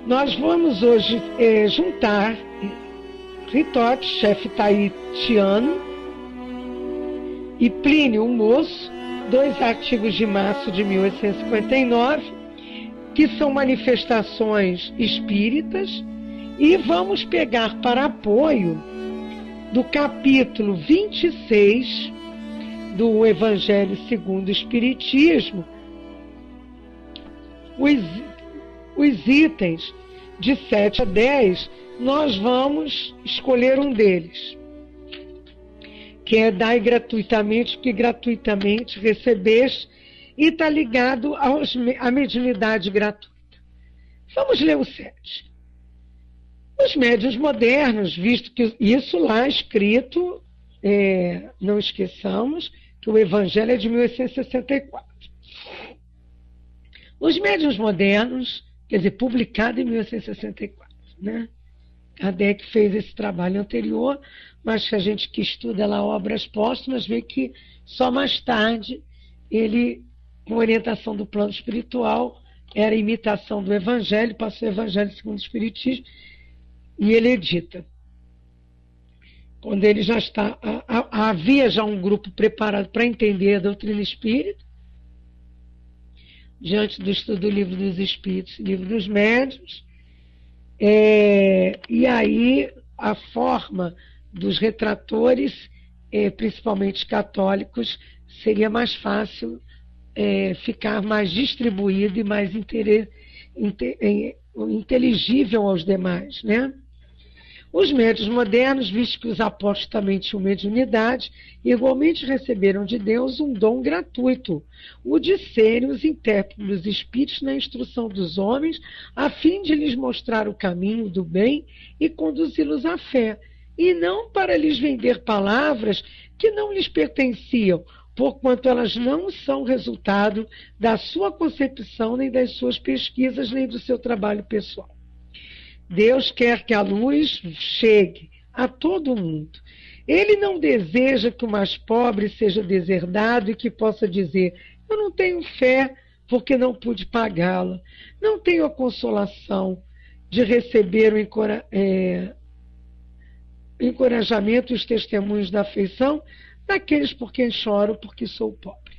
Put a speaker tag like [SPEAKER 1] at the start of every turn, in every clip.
[SPEAKER 1] Nós vamos hoje juntar Ritot, chefe tahitiano, e Plínio, o Moço, 2 artigos de março de 1859, que são manifestações espíritas, e vamos pegar para apoio do capítulo 26 do Evangelho segundo o Espiritismo, os itens de 7 a 10, nós vamos escolher um deles, que é dai gratuitamente, que gratuitamente recebeste, e está ligado à mediunidade gratuita. Vamos ler o 7. Os médiuns modernos, visto que isso lá escrito, não esqueçamos que o Evangelho é de 1864. Os médiuns modernos, quer dizer, publicado em 1864, né? Kardec fez esse trabalho anterior, mas que a gente que estuda lá obras póstumas vê que só mais tarde ele, com orientação do plano espiritual, era imitação do Evangelho, passou o Evangelho segundo o Espiritismo, e ele edita. Quando ele já está, havia já um grupo preparado para entender a doutrina espírita, diante do estudo do Livro dos Espíritos, Livro dos Médiuns, e aí a forma dos retratores, principalmente católicos, seria mais fácil ficar mais distribuído e mais inteligível aos demais, né? Os médiuns modernos, visto que os apóstolos também tinham mediunidade, igualmente receberam de Deus um dom gratuito, o de serem os intérpretes dos espíritos na instrução dos homens, a fim de lhes mostrar o caminho do bem e conduzi-los à fé, e não para lhes vender palavras que não lhes pertenciam, porquanto elas não são resultado da sua concepção, nem das suas pesquisas, nem do seu trabalho pessoal. Deus quer que a luz chegue a todo mundo. Ele não deseja que o mais pobre seja deserdado e que possa dizer: eu não tenho fé porque não pude pagá-la, não tenho a consolação de receber o encorajamento e os testemunhos da afeição daqueles por quem choro porque sou pobre.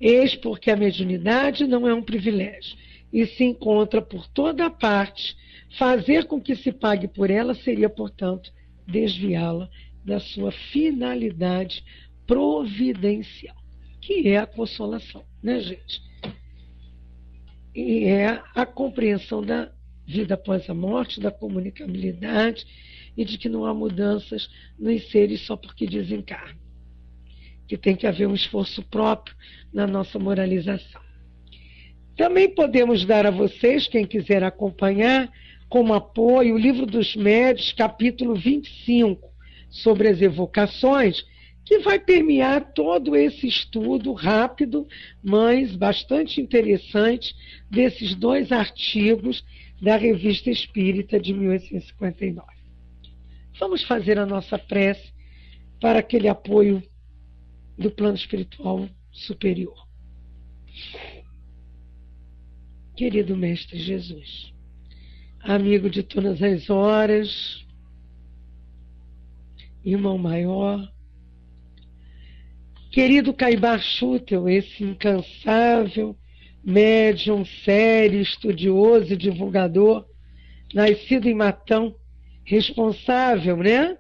[SPEAKER 1] Eis porque a mediunidade não é um privilégio, e se encontra por toda parte. Fazer com que se pague por ela seria, portanto, desviá-la da sua finalidade providencial, que é a consolação, né, gente? E é a compreensão da vida após a morte, da comunicabilidade e de que não há mudanças nos seres só porque desencarnam, que tem que haver um esforço próprio na nossa moralização. Também podemos dar a vocês, quem quiser acompanhar, como apoio, o Livro dos Médiuns, capítulo 25, sobre as evocações, que vai permear todo esse estudo rápido, mas bastante interessante, desses 2 artigos da Revista Espírita de 1859. Vamos fazer a nossa prece para aquele apoio do plano espiritual superior. Querido Mestre Jesus, amigo de todas as horas, irmão maior, querido Caibar Schutel, esse incansável médium sério, estudioso e divulgador, nascido em Matão, responsável, né,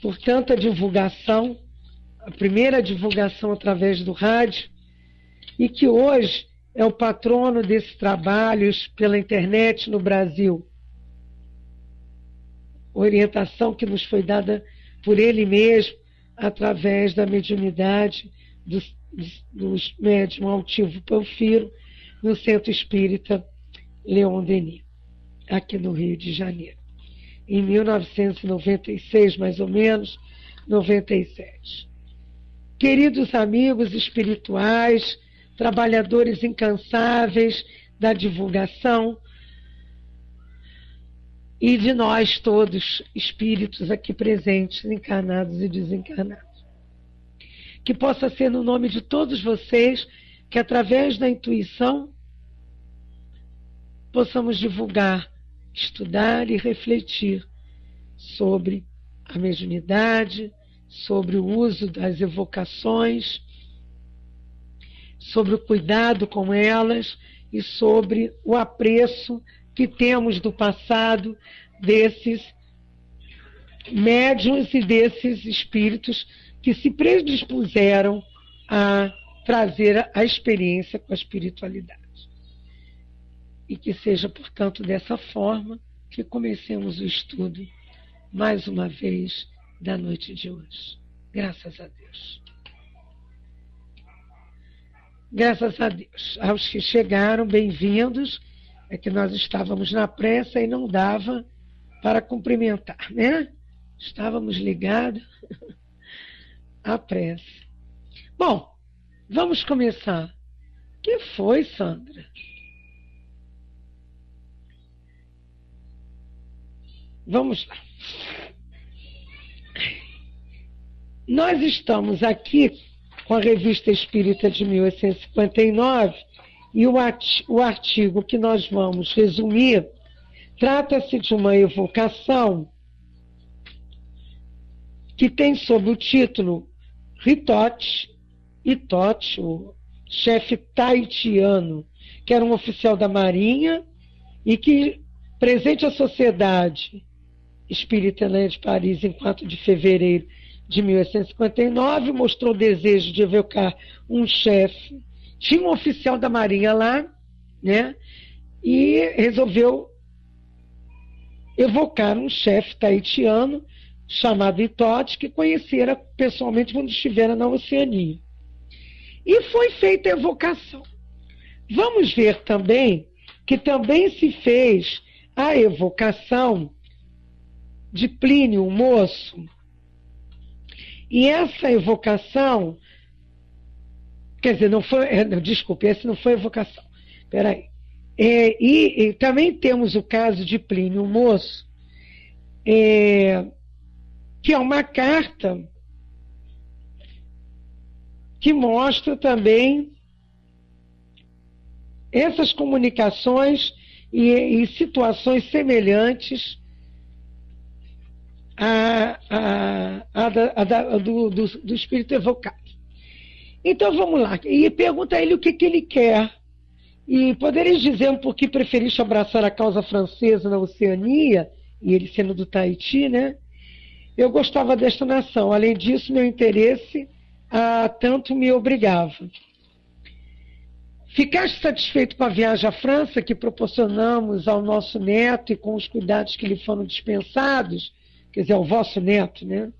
[SPEAKER 1] por tanta divulgação, a primeira divulgação através do rádio, e que hoje é o patrono desses trabalhos pela internet no Brasil. Orientação que nos foi dada por ele mesmo, através da mediunidade dos médium Altivo Panfiro, no Centro Espírita Leon Denis, aqui no Rio de Janeiro, em 1996, mais ou menos, 97. Queridos amigos espirituais, trabalhadores incansáveis da divulgação, e de nós todos, espíritos aqui presentes, encarnados e desencarnados. Que possa ser no nome de todos vocês, que através da intuição possamos divulgar, estudar e refletir sobre a mediunidade, sobre o uso das evocações, sobre o cuidado com elas e sobre o apreço que temos do passado desses médiuns e desses espíritos que se predispuseram a trazer a experiência com a espiritualidade. E que seja, portanto, dessa forma que comecemos o estudo, mais uma vez, da noite de hoje. Graças a Deus. Graças a Deus. Aos que chegaram, bem-vindos. É que nós estávamos na pressa e não dava para cumprimentar, né? Estávamos ligados à pressa. Bom, vamos começar. O que foi, Sandra? Vamos lá. Nós estamos aqui com a Revista Espírita de 1859 e o artigo que nós vamos resumir trata-se de uma evocação que tem sob o título Itot, o chefe tahitiano, que era um oficial da Marinha e que, presente à Sociedade Espírita de Paris em 4 de fevereiro de 1859, mostrou o desejo de evocar um chefe. Tinha um oficial da Marinha lá, né? E resolveu evocar um chefe tahitiano chamado Itot, que conhecera pessoalmente quando estivera na Oceania. E foi feita a evocação. Vamos ver também que também se fez a evocação de Plínio, o moço. E essa evocação, quer dizer, não foi, desculpe, essa não foi evocação. Espera aí. E também temos o caso de Plínio, o moço, que é uma carta que mostra também essas comunicações e situações semelhantes do espírito evocado. Então vamos lá. E pergunta a ele o que ele quer. E podereis dizer por que preferiste abraçar a causa francesa na Oceania, e ele sendo do Tahiti, né? Eu gostava desta nação. Além disso, meu interesse tanto me obrigava. Ficaste satisfeito com a viagem à França que proporcionamos ao nosso neto e com os cuidados que lhe foram dispensados? Quer dizer, ao vosso neto, né?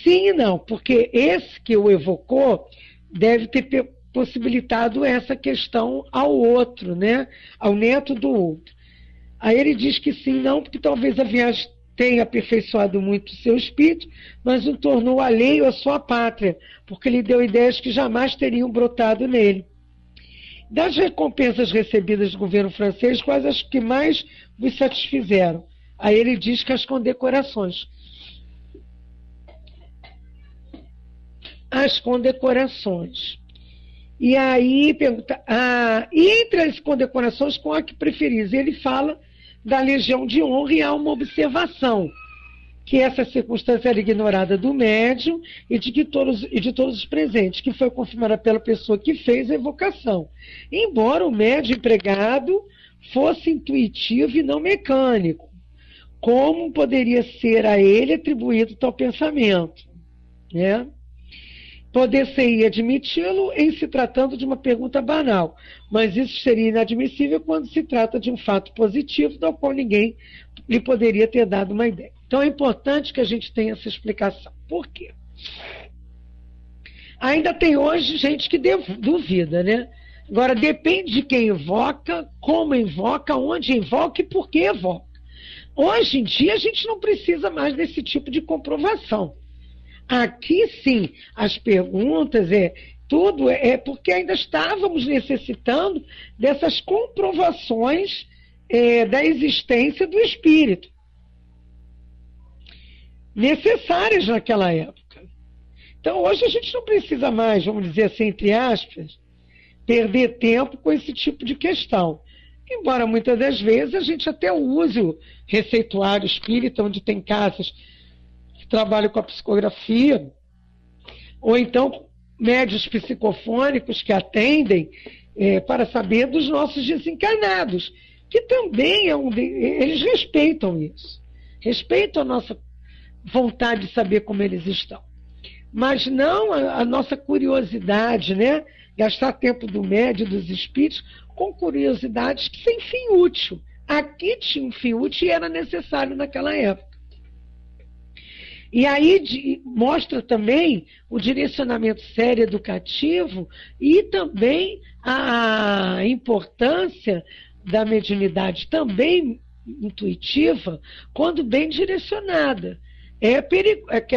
[SPEAKER 1] Sim e não, porque esse que o evocou deve ter possibilitado essa questão ao outro, né? Ao neto do outro. Aí ele diz que sim, não, porque talvez a viagem tenha aperfeiçoado muito o seu espírito, mas o tornou alheio à sua pátria, porque lhe deu ideias que jamais teriam brotado nele. Das recompensas recebidas do governo francês, quais as que mais vos satisfizeram? Aí ele diz que as condecorações. As condecorações. E aí pergunta, e entre as condecorações, qual a que preferis? Ele fala da Legião de Honra e há uma observação, que essa circunstância era ignorada do médium e de todos os presentes, que foi confirmada pela pessoa que fez a evocação. Embora o médium empregado fosse intuitivo e não mecânico, como poderia ser a ele atribuído tal pensamento, né? Poder-se-ia admiti-lo em se tratando de uma pergunta banal, mas isso seria inadmissível quando se trata de um fato positivo, do qual ninguém lhe poderia ter dado uma ideia. Então é importante que a gente tenha essa explicação. Por quê? Ainda tem hoje gente que duvida, né? Agora, depende de quem evoca, como evoca, onde evoca e por que evoca. Hoje em dia, a gente não precisa mais desse tipo de comprovação. Aqui, sim, as perguntas, tudo é porque ainda estávamos necessitando dessas comprovações da existência do espírito, necessárias naquela época. Então, hoje a gente não precisa mais, vamos dizer assim, entre aspas, perder tempo com esse tipo de questão. Embora muitas das vezes a gente até use o receituário espírita, onde tem casas que trabalham com a psicografia, ou então médios psicofônicos que atendem para saber dos nossos desencarnados, que também eles respeitam isso, respeitam a nossa vontade de saber como eles estão. Mas não a nossa curiosidade, né? Gastar tempo do médium, dos espíritos, com curiosidades que sem fim útil. Aqui tinha um fim útil e era necessário naquela época. E aí mostra também o direcionamento sério educativo e também a importância da mediunidade também intuitiva, quando bem direcionada. É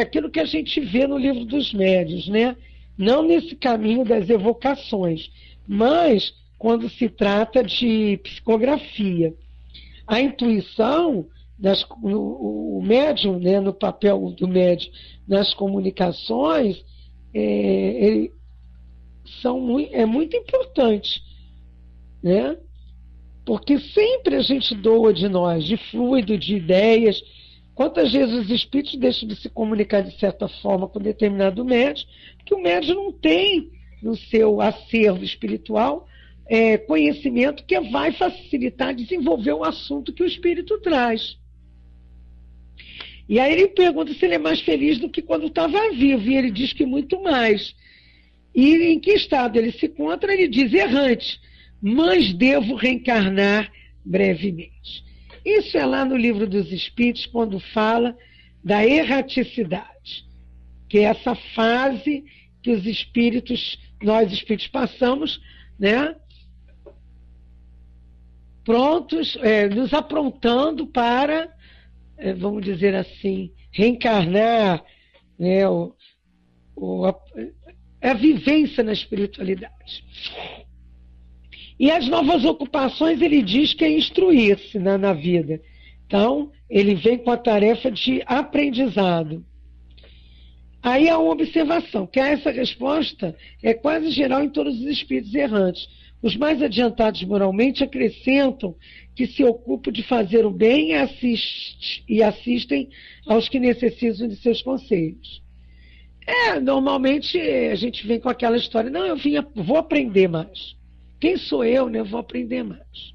[SPEAKER 1] aquilo que a gente vê no Livro dos Médiuns, né? Não nesse caminho das evocações, mas quando se trata de psicografia. A intuição, o médium, né, no papel do médium nas comunicações, é muito importante, né? Porque sempre a gente doa de nós, de fluido, de ideias. Quantas vezes os espíritos deixam de se comunicar de certa forma com determinado médium, que o médium não tem no seu acervo espiritual conhecimento que vai facilitar desenvolver o assunto que o espírito traz. E aí ele pergunta se ele é mais feliz do que quando estava vivo, e ele diz que muito mais. E em que estado ele se encontra? Ele diz: errante, mas devo reencarnar brevemente. Isso é lá no Livro dos Espíritos, quando fala da erraticidade, que é essa fase que os espíritos, nós espíritos passamos, né, prontos, nos aprontando para, vamos dizer assim, reencarnar, né, a vivência na espiritualidade. E as novas ocupações, ele diz que é instruir-se na vida. Então, ele vem com a tarefa de aprendizado. Aí há uma observação, que essa resposta é quase geral em todos os espíritos errantes. Os mais adiantados moralmente acrescentam que se ocupam de fazer o bem e assistem aos que necessitam de seus conselhos. Normalmente a gente vem com aquela história: não, vou aprender mais. Quem sou eu, né? Vou aprender mais.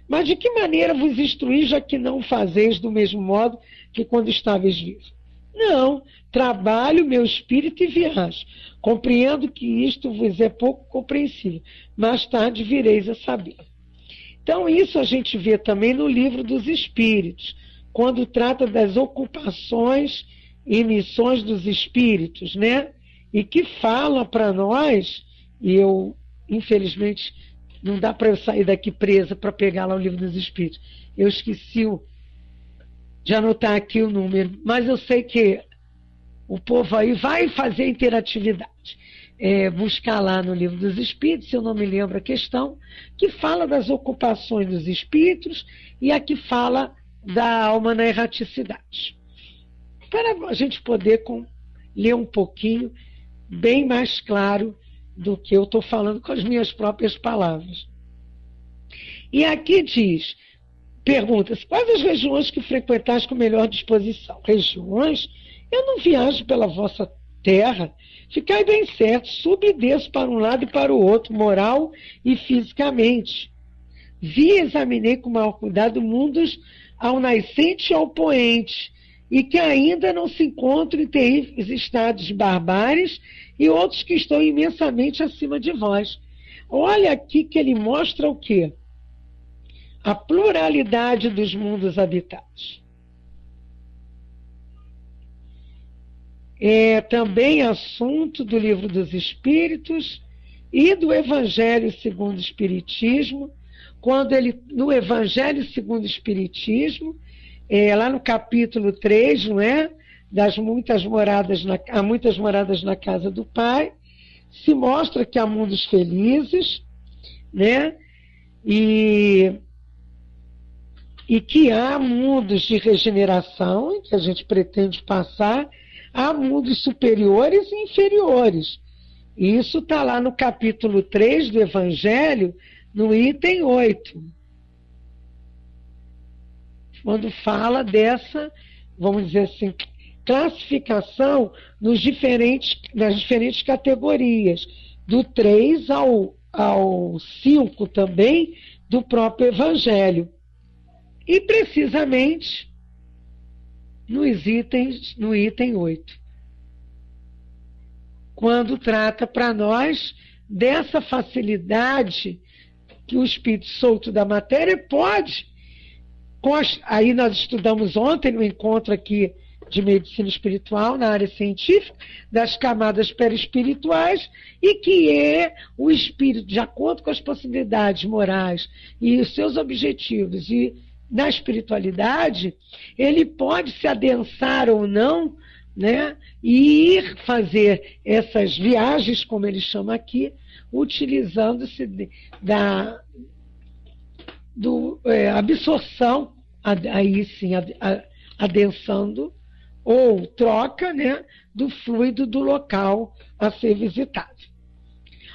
[SPEAKER 1] Mas de que maneira vos instruir, já que não fazeis do mesmo modo que quando estáveis vivos? Não, trabalho meu espírito e viajo. Compreendo que isto vos é pouco compreensível. Mais tarde vireis a saber. Então isso a gente vê também no Livro dos Espíritos, quando trata das ocupações e missões dos espíritos, né? E que fala para nós, e eu, infelizmente, não dá para eu sair daqui presa para pegar lá o Livro dos Espíritos. Eu esqueci de anotar aqui o número, mas eu sei que o povo aí vai fazer interatividade. Buscar lá no Livro dos Espíritos, se eu não me lembro a questão, que fala das ocupações dos espíritos e a que fala da alma na erraticidade. Para a gente poder ler um pouquinho, bem mais claro do que eu estou falando com as minhas próprias palavras. E aqui pergunta-se: quais as regiões que frequentais com melhor disposição? Regiões? Eu não viajo pela vossa terra. Ficai bem certo, subo e desço para um lado e para o outro, moral e fisicamente. Vi e examinei com maior cuidado mundos ao nascente e ao poente, e que ainda não se encontram em terríveis estados de barbáries, e outros que estão imensamente acima de vós. Olha aqui que ele mostra o quê? A pluralidade dos mundos habitados. É também assunto do Livro dos Espíritos e do Evangelho segundo o Espiritismo, quando no Evangelho segundo o Espiritismo, lá no capítulo 3, não é? Há muitas moradas na casa do Pai, se mostra que há mundos felizes, né? E que há mundos de regeneração, que a gente pretende passar, há mundos superiores e inferiores. E isso está lá no capítulo 3 do Evangelho, no item 8. quando fala dessa, vamos dizer assim, classificação nas diferentes categorias, do 3 ao 5 também, do próprio Evangelho. E precisamente no item 8, quando trata para nós dessa facilidade que o espírito solto da matéria pode, aí nós estudamos ontem no encontro aqui de medicina espiritual, na área científica, das camadas perispirituais, e que é o espírito, de acordo com as possibilidades morais e os seus objetivos, e na espiritualidade, ele pode se adensar ou não, né, e ir fazer essas viagens, como ele chama aqui, utilizando-se da absorção, aí sim, adensando, ou troca, né, do fluido do local a ser visitado.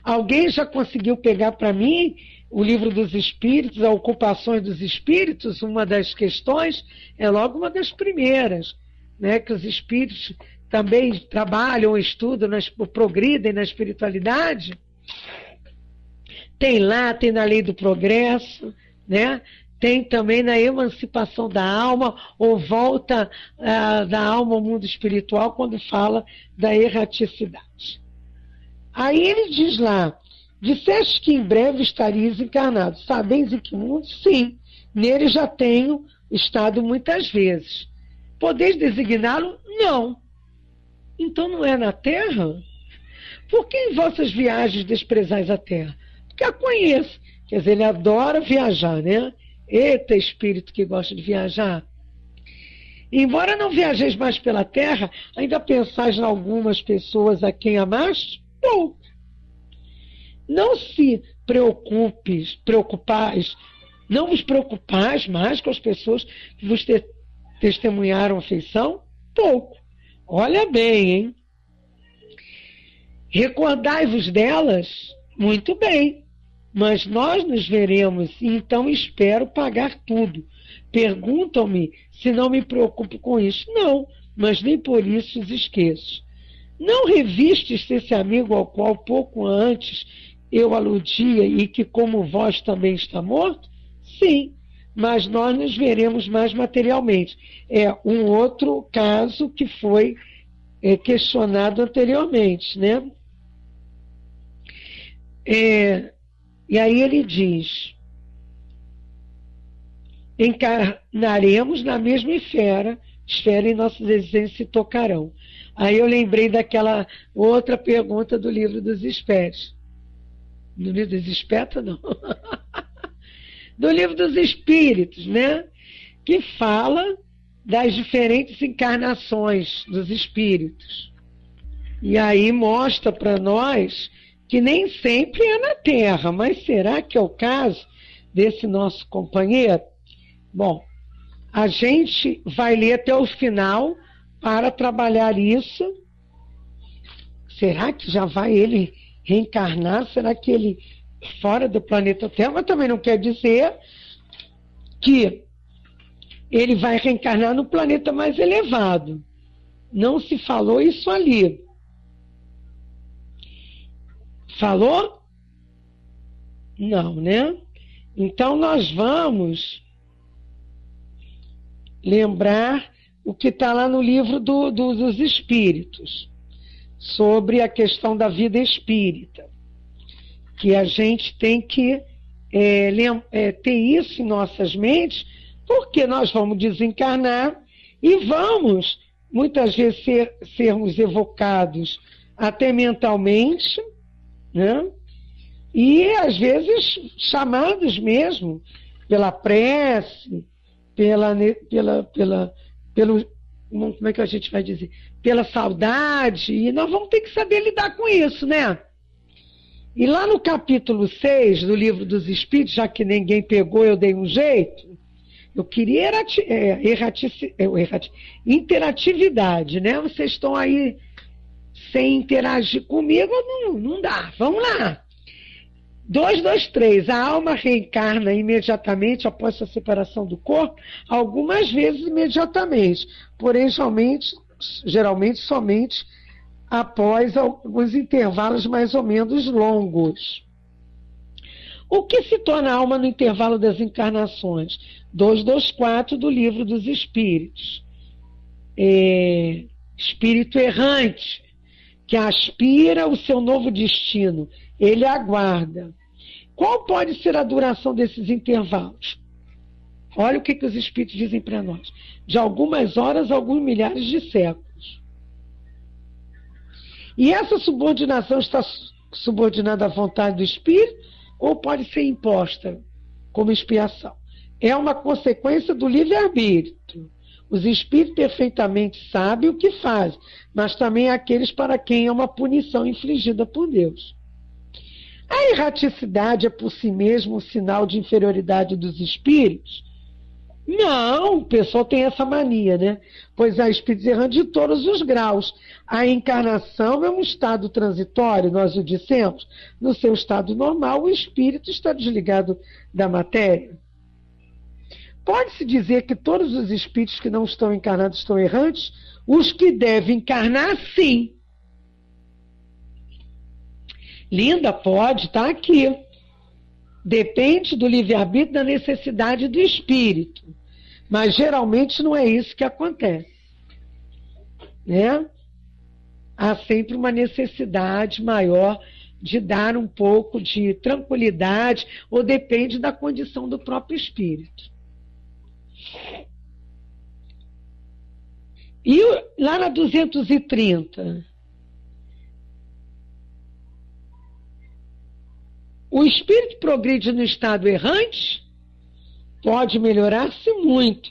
[SPEAKER 1] Alguém já conseguiu pegar para mim o Livro dos Espíritos, a Ocupações dos Espíritos? Uma das questões é logo uma das primeiras, né, que os espíritos também trabalham, estudam, progridem na espiritualidade. Tem lá, tem na Lei do Progresso, né? Tem também na emancipação da alma, ou volta da alma ao mundo espiritual, quando fala da erraticidade. Aí ele diz lá: disseste que em breve estarias encarnado. Sabeis em que mundo? Sim, nele já tenho estado muitas vezes. Podeis designá-lo? Não. Então não é na Terra? Por que em vossas viagens desprezais a Terra? Porque a conheço. Quer dizer, ele adora viajar, né? Eita, espírito que gosta de viajar. Embora não viajeis mais pela terra, ainda pensais em algumas pessoas a quem amaste? Pouco. Não se preocupais, não vos preocupais mais com as pessoas que vos testemunharam afeição? Pouco. Olha bem, hein? Recordai-vos delas? Muito bem. Mas nós nos veremos, e então espero pagar tudo. Perguntam-me se não me preocupo com isso. Não, mas nem por isso os esqueço. Não revistes esse amigo ao qual pouco antes eu aludia e que, como vós, também está morto? Sim, mas nós nos veremos mais materialmente. É um outro caso que foi questionado anteriormente, né? E aí ele diz: encarnaremos na mesma esfera e nossas existências se tocarão. Aí eu lembrei daquela outra pergunta do Livro dos Espíritos. Do Livro dos Espíritos, não. Do Livro dos Espíritos, né? Que fala das diferentes encarnações dos espíritos. E aí mostra para nós que nem sempre é na Terra, mas será que é o caso desse nosso companheiro? Bom, a gente vai ler até o final para trabalhar isso. Será que já vai ele reencarnar? Será que ele fora do planeta Terra? Mas também não quer dizer que ele vai reencarnar no planeta mais elevado. Não se falou isso ali. Falou? Não, né? Então nós vamos lembrar o que está lá no Livro dos Espíritos, sobre a questão da vida espírita, que a gente tem que ter isso em nossas mentes, porque nós vamos desencarnar e vamos, muitas vezes, sermos evocados até mentalmente, né? E às vezes chamados mesmo pela prece, como é que a gente vai dizer? Pela saudade, e nós vamos ter que saber lidar com isso, né? E lá no capítulo 6 do Livro dos Espíritos, já que ninguém pegou, eu dei um jeito, eu queria interatividade, né? Vocês estão aí sem interagir comigo, não dá. Vamos lá. 223. A alma reencarna imediatamente após a separação do corpo, algumas vezes imediatamente, porém geralmente somente após alguns intervalos mais ou menos longos. O que se torna alma no intervalo das encarnações? 224 do Livro dos Espíritos. Espírito errante, que aspira o seu novo destino. Ele aguarda. Qual pode ser a duração desses intervalos? Olha o que os Espíritos dizem para nós. De algumas horas a alguns milhares de séculos. E essa subordinação está subordinada à vontade do Espírito ou pode ser imposta como expiação? É uma consequência do livre-arbítrio. Os Espíritos perfeitamente sabem o que fazem, mas também aqueles para quem é uma punição infligida por Deus. A erraticidade é por si mesmo um sinal de inferioridade dos espíritos? Não, o pessoal tem essa mania, né? Pois há espíritos errantes de todos os graus. A encarnação é um estado transitório, nós o dissemos. No seu estado normal, o espírito está desligado da matéria. Pode-se dizer que todos os espíritos que não estão encarnados estão errantes? Os que devem encarnar, sim. Linda, pode, está aqui. Depende do livre-arbítrio, da necessidade do espírito. Mas geralmente não é isso que acontece. Né? Há sempre uma necessidade maior de dar um pouco de tranquilidade, ou depende da condição do próprio espírito. E lá na 230... o espírito progride no estado errante? Pode melhorar-se muito,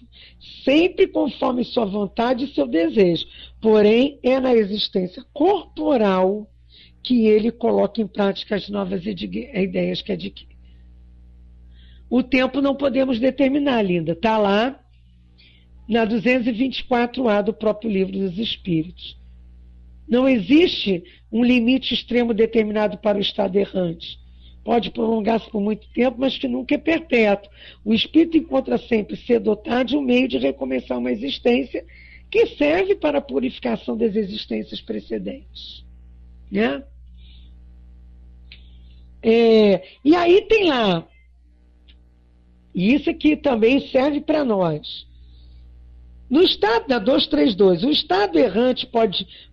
[SPEAKER 1] sempre conforme sua vontade e seu desejo. Porém, é na existência corporal que ele coloca em prática as novas ideias que adquire. O tempo não podemos determinar, linda. Está lá na 224A do próprio Livro dos Espíritos. Não existe um limite extremo determinado para o estado errante. Pode prolongar-se por muito tempo, mas que nunca é perpétuo. O espírito encontra sempre cedo ou tarde um meio de recomeçar uma existência que serve para a purificação das existências precedentes. Né? E aí tem lá, e isso aqui também serve para nós. No estado da 232, o estado errante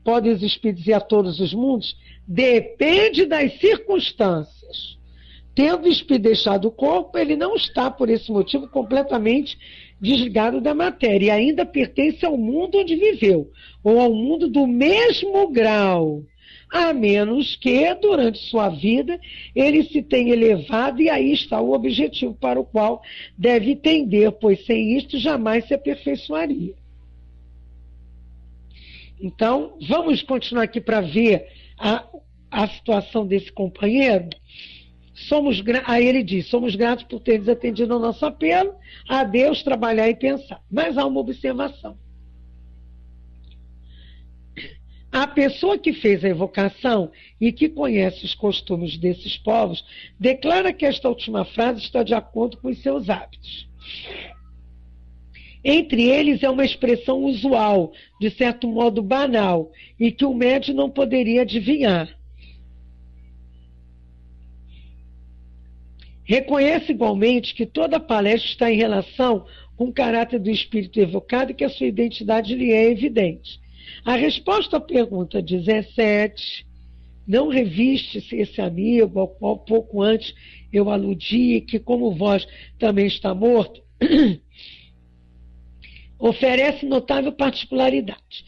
[SPEAKER 1] podem os espíritos ir a todos os mundos? Depende das circunstâncias. Tendo o espírito deixado o corpo, ele não está, por esse motivo, completamente desligado da matéria. E ainda pertence ao mundo onde viveu, ou ao mundo do mesmo grau. A menos que, durante sua vida, ele se tenha elevado, e aí está o objetivo para o qual deve tender, pois sem isto jamais se aperfeiçoaria. Então, vamos continuar aqui para ver a situação desse companheiro. Aí ele diz, somos gratos por teres atendido ao nosso apelo, a Deus trabalhar e pensar. Mas há uma observação. A pessoa que fez a evocação e que conhece os costumes desses povos, declara que esta última frase está de acordo com os seus hábitos. Entre eles é uma expressão usual, de certo modo banal, e que o médium não poderia adivinhar. Reconhece igualmente que toda a palestra está em relação com o caráter do espírito evocado e que a sua identidade lhe é evidente. A resposta à pergunta 17, não reviste-se esse amigo ao qual pouco antes eu aludi, que como vós também está morto, oferece notável particularidade.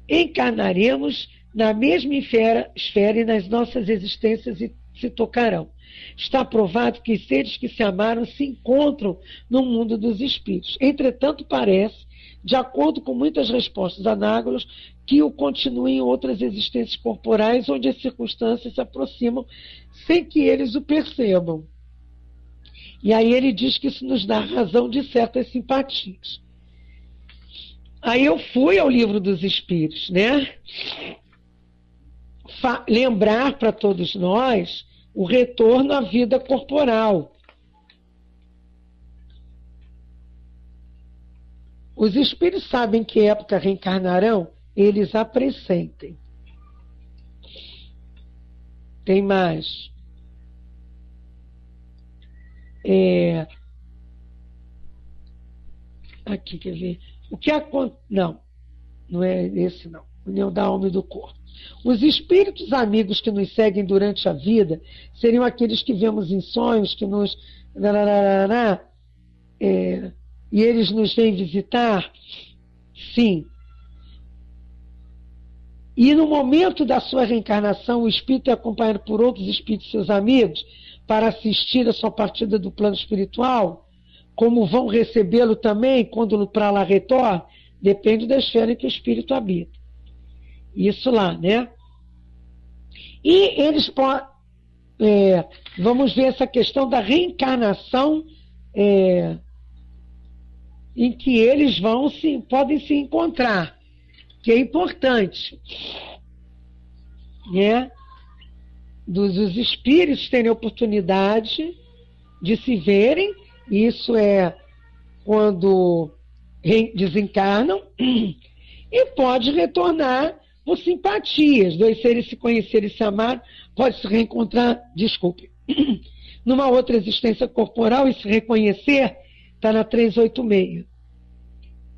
[SPEAKER 1] Encarnaremos na mesma esfera e nas nossas existências se tocarão. Está provado que os seres que se amaram se encontram no mundo dos espíritos. Entretanto, parece, de acordo com muitas respostas análogas, que o continuem em outras existências corporais, onde as circunstâncias se aproximam sem que eles o percebam. E aí ele diz que isso nos dá razão de certas simpatias. Aí eu fui ao Livro dos Espíritos, né? Lembrar para todos nós o retorno à vida corporal. Os espíritos sabem que época reencarnarão, eles a pressentem. Tem mais. Aqui, quer ver? O que acontece? Não é esse não. União da alma e do corpo. Os espíritos amigos que nos seguem durante a vida seriam aqueles que vemos em sonhos, que nos... e eles nos vêm visitar? Sim. E no momento da sua reencarnação, o espírito é acompanhado por outros espíritos, seus amigos, para assistir a sua partida do plano espiritual? Como vão recebê-lo também quando para lá retorna? Depende da esfera em que o espírito habita. Isso lá, né? E eles podem... vamos ver essa questão da reencarnação em que eles podem se encontrar, que é importante, né? Dos espíritos terem oportunidade de se verem, isso é quando desencarnam, e pode retornar por simpatias, dois seres se conhecerem e se amar, pode se reencontrar, numa outra existência corporal e se reconhecer, está na 386.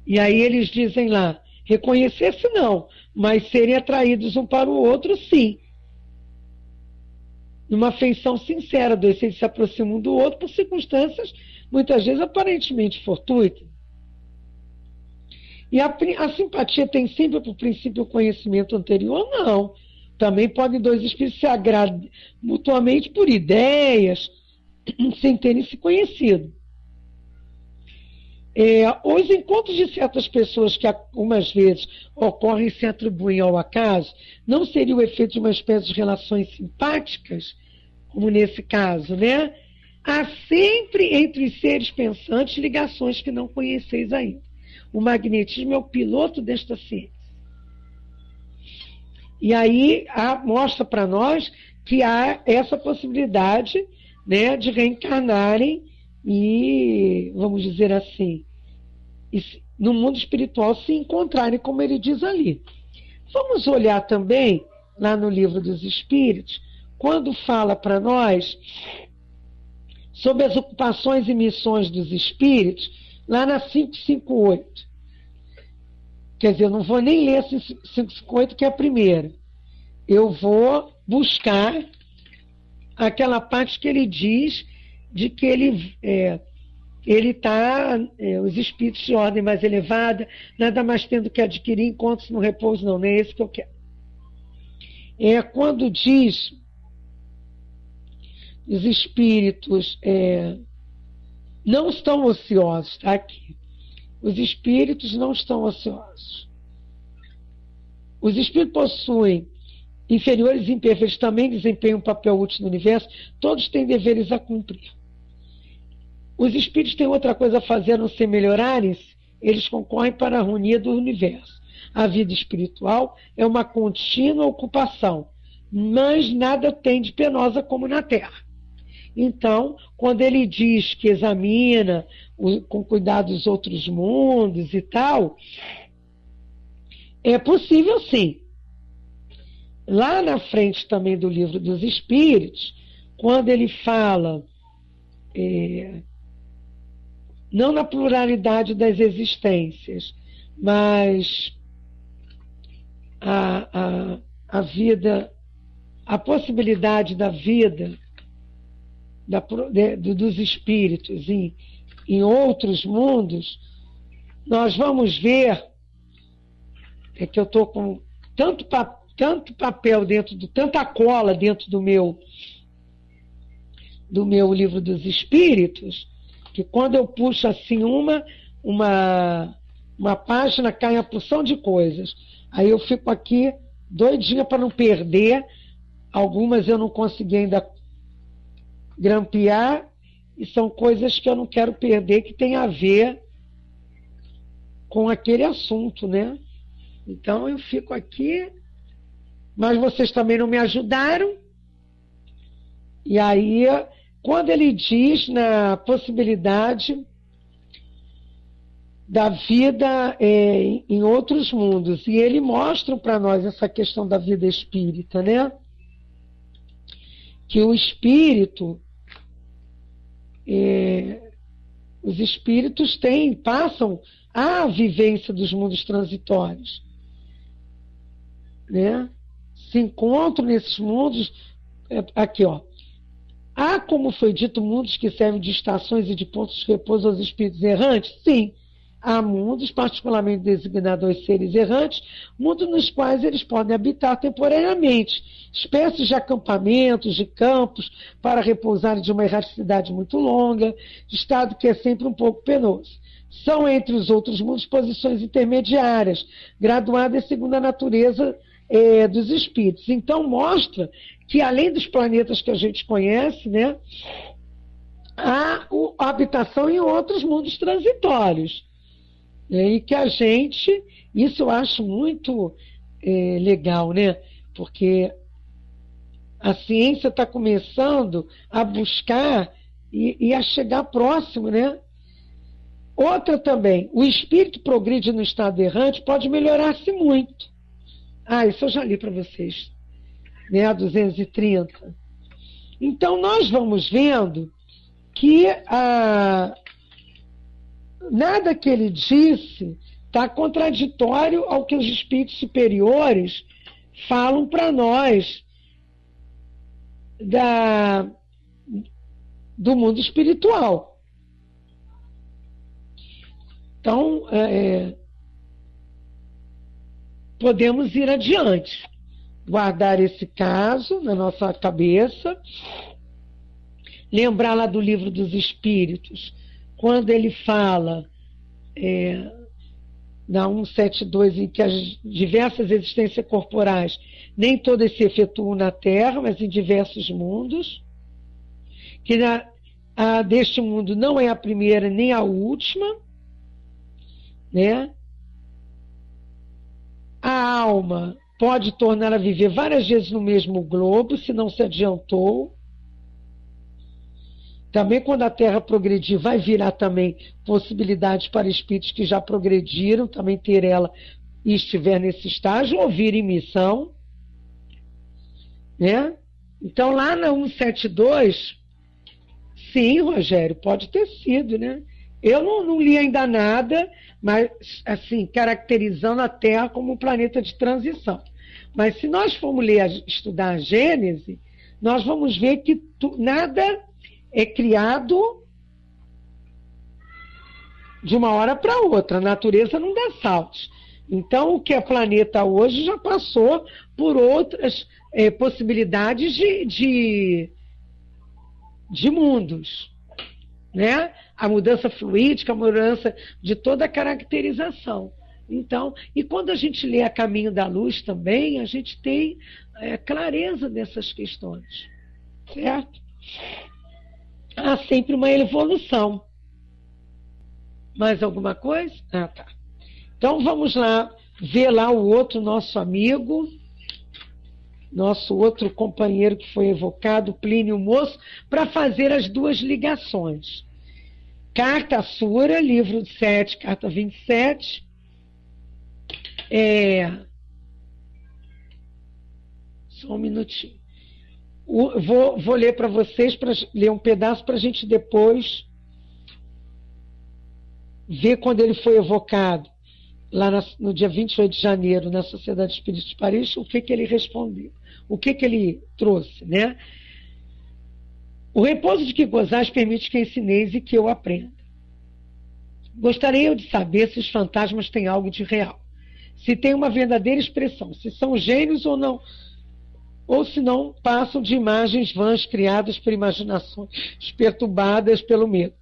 [SPEAKER 1] E aí eles dizem lá, reconhecer-se não, mas serem atraídos um para o outro, sim. Numa afeição sincera, dois seres se aproximam um do outro por circunstâncias, muitas vezes aparentemente fortuitas. E a simpatia tem sempre por princípio o conhecimento anterior? Não. Também podem dois espíritos se agradar mutuamente por ideias, sem terem se conhecido. Os encontros de certas pessoas que algumas vezes ocorrem e se atribuem ao acaso, não seria o efeito de uma espécie de relações simpáticas, como nesse caso, né? Há sempre entre os seres pensantes ligações que não conheceis ainda. O magnetismo é o piloto desta ciência. E aí mostra para nós que há essa possibilidade, né, de reencarnarem e, vamos dizer assim, no mundo espiritual se encontrarem, como ele diz ali. Vamos olhar também, lá no Livro dos Espíritos, quando fala para nós sobre as ocupações e missões dos espíritos, lá na 558. Quer dizer, eu não vou nem ler a 558, que é a primeira. Eu vou buscar aquela parte que ele diz de que ele está, os espíritos de ordem mais elevada, nada mais tendo que adquirir encontros no repouso, não é esse que eu quero. Quando diz os espíritos não estão ociosos, está aqui. Os espíritos não estão ociosos. Os espíritos possuem inferiores e imperfeitos, também desempenham um papel útil no universo, todos têm deveres a cumprir. Os espíritos têm outra coisa a fazer a não ser melhorarem-se, eles concorrem para a harmonia do universo. A vida espiritual é uma contínua ocupação, mas nada tem de penosa como na Terra. Então, quando ele diz que examina com cuidado os outros mundos e tal, é possível sim. Lá na frente também do Livro dos Espíritos, quando ele fala, não na pluralidade das existências, mas a vida, a possibilidade da vida dos espíritos em outros mundos, nós vamos ver que eu estou com tanto papel tanta cola dentro do meu Livro dos Espíritos, que quando eu puxo assim uma página, cai uma porção de coisas. Aí eu fico aqui doidinha para não perder. Algumas eu não consegui ainda grampear, e são coisas que eu não quero perder, que tem a ver com aquele assunto, né? Então eu fico aqui, mas vocês também não me ajudaram, E aí, quando ele diz na possibilidade da vida em outros mundos, e ele mostra para nós essa questão da vida espírita, né? Que o espírito, os espíritos passam à vivência dos mundos transitórios, né? Se encontram nesses mundos, aqui, ó. Há, como foi dito, mundos que servem de estações e de pontos de repouso aos espíritos errantes? Sim. Há mundos, particularmente designados aos seres errantes, mundos nos quais eles podem habitar temporariamente, espécies de acampamentos, de campos, para repousarem de uma erraticidade muito longa, estado que é sempre um pouco penoso. São, entre os outros mundos, posições intermediárias, graduadas segundo a natureza dos espíritos. Então, mostra que, além dos planetas que a gente conhece, né, há a habitação em outros mundos transitórios. E que a gente, isso eu acho muito legal, né? Porque a ciência está começando a buscar e a chegar próximo, né? Outra também, o espírito progride no estado errante pode melhorar-se muito. Isso eu já li para vocês, né? A 230. Então, nós vamos vendo que nada que ele disse está contraditório ao que os espíritos superiores falam para nós do mundo espiritual. Então, podemos ir adiante, guardar esse caso na nossa cabeça, lembrar lá do Livro dos Espíritos, quando ele fala na 172, em que as diversas existências corporais nem todas se efetuam na Terra, mas em diversos mundos, que a deste mundo não é a primeira nem a última, né? A alma pode torná-la a viver várias vezes no mesmo globo, se não se adiantou. Também, quando a Terra progredir, vai virar também possibilidades para espíritos que já progrediram, também ter ela e estiver nesse estágio, ou vir em missão, né? Então, lá na 172, sim, Rogério, pode ter sido, né? Eu não li ainda nada, mas, assim, caracterizando a Terra como um planeta de transição. Mas se nós formos estudar a Gênese, nós vamos ver que nada é criado de uma hora para outra. A natureza não dá saltos. Então, o que é planeta hoje já passou por outras possibilidades de mundos, né? A mudança fluídica, a mudança de toda a caracterização. Então, e quando a gente lê A Caminho da Luz também, a gente tem clareza dessas questões, certo? Há sempre uma evolução. Mais alguma coisa? Tá. Então vamos lá ver lá o outro nosso amigo, nosso outro companheiro que foi evocado, Plínio Moço, para fazer as duas ligações. Carta Sura, livro 7, carta 27. Só um minutinho. Vou ler para vocês, ler um pedaço para a gente depois ver quando ele foi evocado, lá no dia 28 de janeiro, na Sociedade Espírita de Paris, o que ele respondeu, o que ele trouxe, né? O repouso de que gozais permite que ensineis e que eu aprenda. Gostaria eu de saber se os fantasmas têm algo de real, se têm uma verdadeira expressão, se são gênios ou não, ou se não passam de imagens vãs criadas por imaginações perturbadas pelo medo.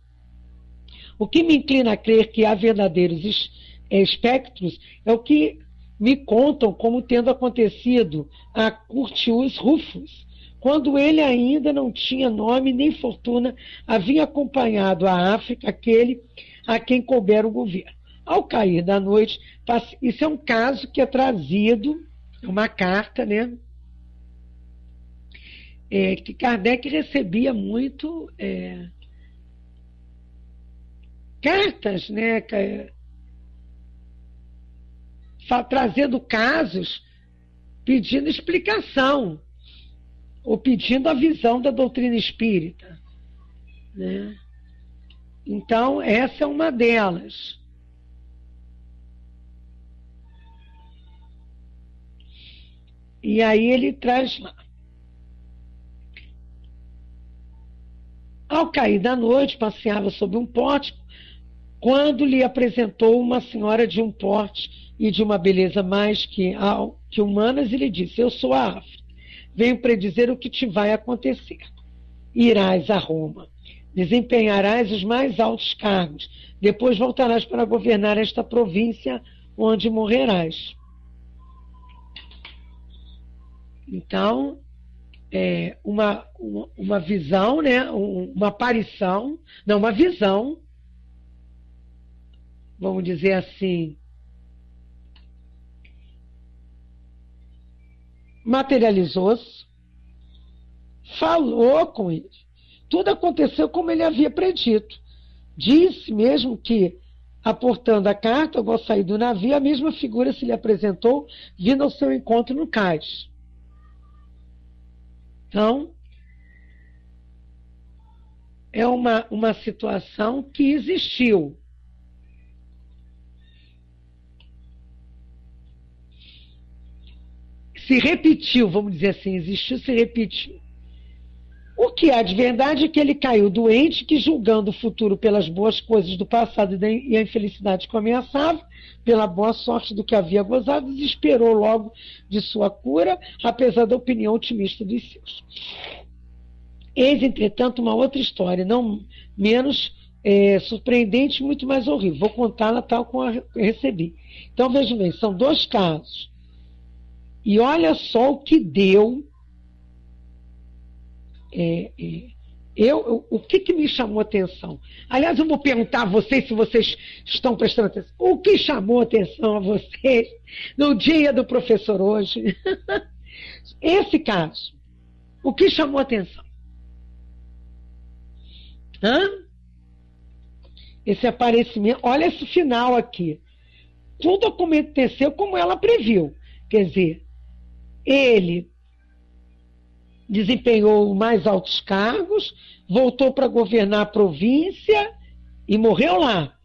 [SPEAKER 1] O que me inclina a crer que há verdadeiros espectros é o que me contam como tendo acontecido a Curtius Rufus, quando ele ainda não tinha nome nem fortuna, havia acompanhado a África aquele a quem coubera o governo. Ao cair da noite, isso é um caso que é trazido, uma carta, né? que Kardec recebia muito cartas, né, trazendo casos, pedindo explicação, ou pedindo a visão da doutrina espírita, né? Então, essa é uma delas. E aí ele traz lá. Ao cair da noite, passeava sob um pórtico, quando lhe apresentou uma senhora de um porte e de uma beleza mais que humanas, e lhe disse: eu sou a África, venho predizer o que te vai acontecer. Irás a Roma, desempenharás os mais altos cargos, depois voltarás para governar esta província, onde morrerás. Então, uma visão, né? Uma aparição, não, uma visão, vamos dizer assim, materializou-se, falou com ele. Tudo aconteceu como ele havia predito. Disse mesmo que, aportando a carta, ao sair do navio, a mesma figura se lhe apresentou, vindo ao seu encontro no cais. Então, é uma situação que existiu. Se repetiu, vamos dizer assim, existiu, se repetiu. O que há de verdade é que ele caiu doente, que julgando o futuro pelas boas coisas do passado e a infelicidade que o ameaçava, pela boa sorte do que havia gozado, desesperou logo de sua cura, apesar da opinião otimista dos seus. Eis, entretanto, uma outra história, não menos surpreendente, muito mais horrível. Vou contá-la tal como eu recebi. Então, vejam bem, são dois casos. E olha só o que deu. O que me chamou a atenção? Aliás, eu vou perguntar a vocês, se vocês estão prestando atenção, o que chamou a atenção a vocês no dia do professor hoje? Esse caso, o que chamou a atenção? Esse aparecimento, olha esse final aqui. Tudo aconteceu como ela previu. Quer dizer, ele desempenhou mais altos cargos, voltou para governar a província e morreu lá.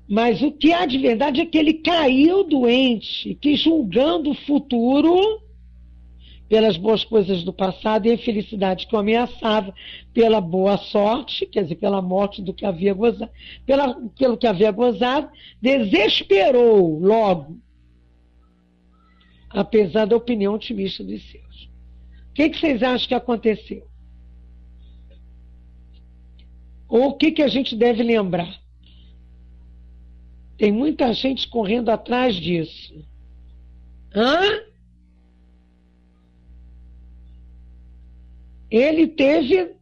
[SPEAKER 1] Mas o que há de verdade é que ele caiu doente, que julgando o futuro pelas boas coisas do passado e a infelicidade que o ameaçava, pela boa sorte, quer dizer, pela morte do que havia gozado, pelo que havia gozado, desesperou logo, apesar da opinião otimista dos seus. O que vocês acham que aconteceu? Ou o que a gente deve lembrar? Tem muita gente correndo atrás disso. Ele teve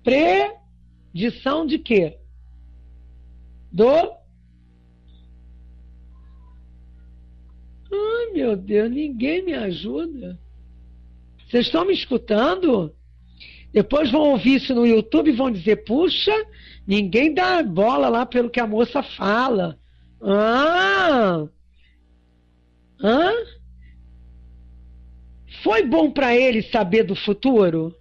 [SPEAKER 1] predição de quê? Ai, meu Deus, ninguém me ajuda. Vocês estão me escutando? Depois vão ouvir isso no YouTube e vão dizer: puxa, ninguém dá bola lá pelo que a moça fala. Foi bom para ele saber do futuro?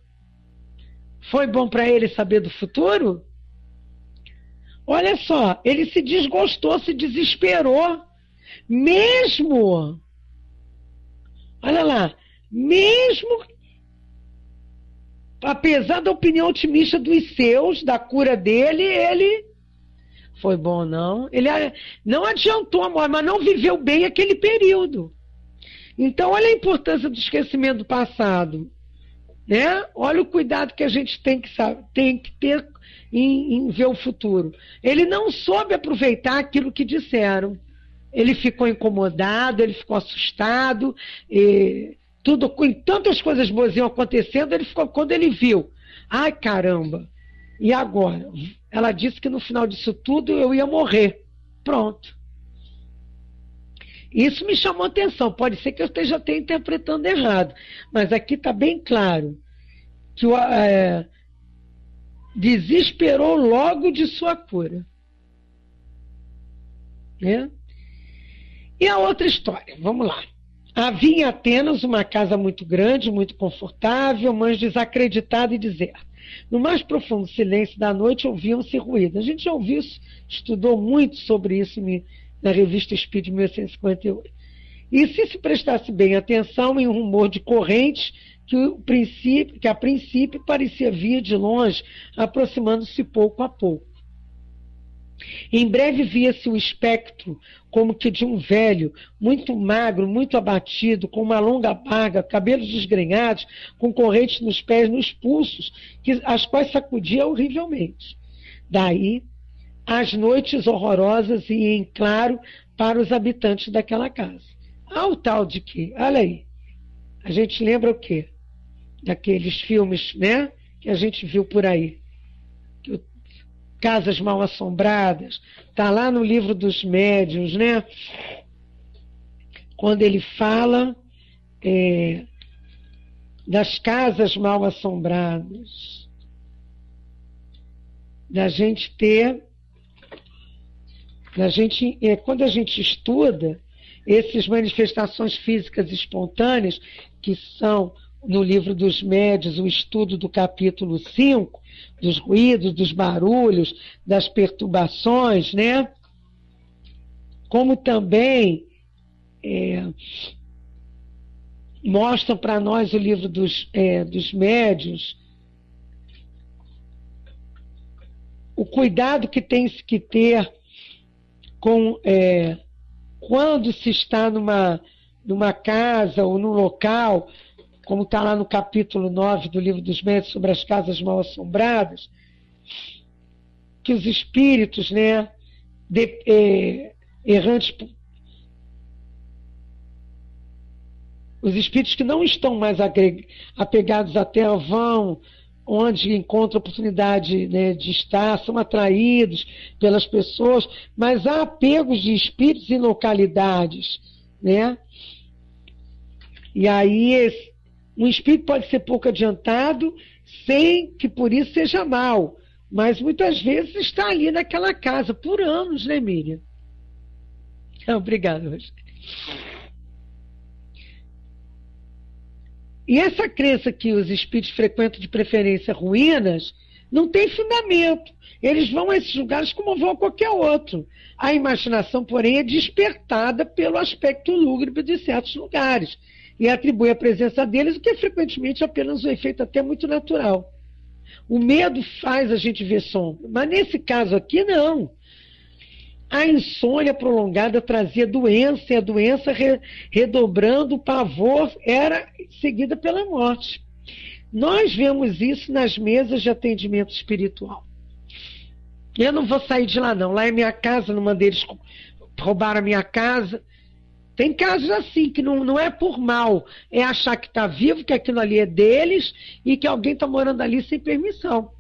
[SPEAKER 1] Foi bom para ele saber do futuro? Olha só, ele se desgostou, se desesperou. Mesmo, olha lá, mesmo apesar da opinião otimista dos seus, da cura dele, ele foi bom, não. Ele não adiantou a morte, mas não viveu bem aquele período. Então, olha a importância do esquecimento do passado, né? Olha o cuidado que a gente tem que ter em ver o futuro. Ele não soube aproveitar aquilo que disseram. Ele ficou incomodado, ele ficou assustado, tudo, com tantas coisas boas iam acontecendo, ele ficou, quando ele viu, ai caramba, e agora? Ela disse que no final disso tudo eu ia morrer. Pronto. Isso me chamou a atenção. Pode ser que eu esteja até interpretando errado, mas aqui está bem claro que desesperou logo de sua cura. Né? E a outra história, vamos lá. Havia em Atenas uma casa muito grande, muito confortável, mas desacreditada e deserta. No mais profundo silêncio da noite ouviam-se ruídos. A gente já ouviu isso, estudou muito sobre isso na revista Espírito de 1958. E se prestasse bem atenção em um rumor de correntes que a princípio parecia vir de longe, aproximando-se pouco a pouco. Em breve via-se o espectro, como que de um velho, muito magro, muito abatido, com uma longa barba, cabelos desgrenhados, com correntes nos pés, nos pulsos, as quais sacudia horrivelmente. Daí, as noites horrorosas e em claro para os habitantes daquela casa. Ao tal de que, olha aí, a gente lembra o quê? Daqueles filmes, né, que a gente viu por aí. Casas Mal Assombradas, está lá no livro dos médiuns, né? Quando ele fala das casas mal assombradas, quando a gente estuda essas manifestações físicas espontâneas, que são no livro dos médiuns, o estudo do capítulo 5, dos ruídos, dos barulhos, das perturbações, né? Como também mostram para nós o livro dos médiuns, o cuidado que tem que ter com quando se está numa casa ou num local, como está lá no capítulo 9 do livro dos médiuns sobre as casas mal assombradas, que os espíritos, né, errantes, os espíritos que não estão mais apegados à terra vão onde encontram oportunidade, né, de estar, são atraídos pelas pessoas, mas há apegos de espíritos em localidades, né? E aí um espírito pode ser pouco adiantado sem que por isso seja mal, mas muitas vezes está ali naquela casa por anos, né, Miriam? Obrigada, Rogério. E essa crença que os espíritos frequentam de preferência ruínas não tem fundamento. Eles vão a esses lugares como vão a qualquer outro. A imaginação, porém, é despertada pelo aspecto lúgubre de certos lugares e atribui à presença deles o que é frequentemente apenas um efeito até muito natural. O medo faz a gente ver sombra, mas nesse caso aqui não. A insônia prolongada trazia doença, e a doença redobrando o pavor era seguida pela morte. Nós vemos isso nas mesas de atendimento espiritual. Eu não vou sair de lá não, lá é minha casa, não mandei eles roubar a minha casa. Tem casos assim, que não é por mal, é achar que está vivo, que aquilo ali é deles e que alguém está morando ali sem permissão.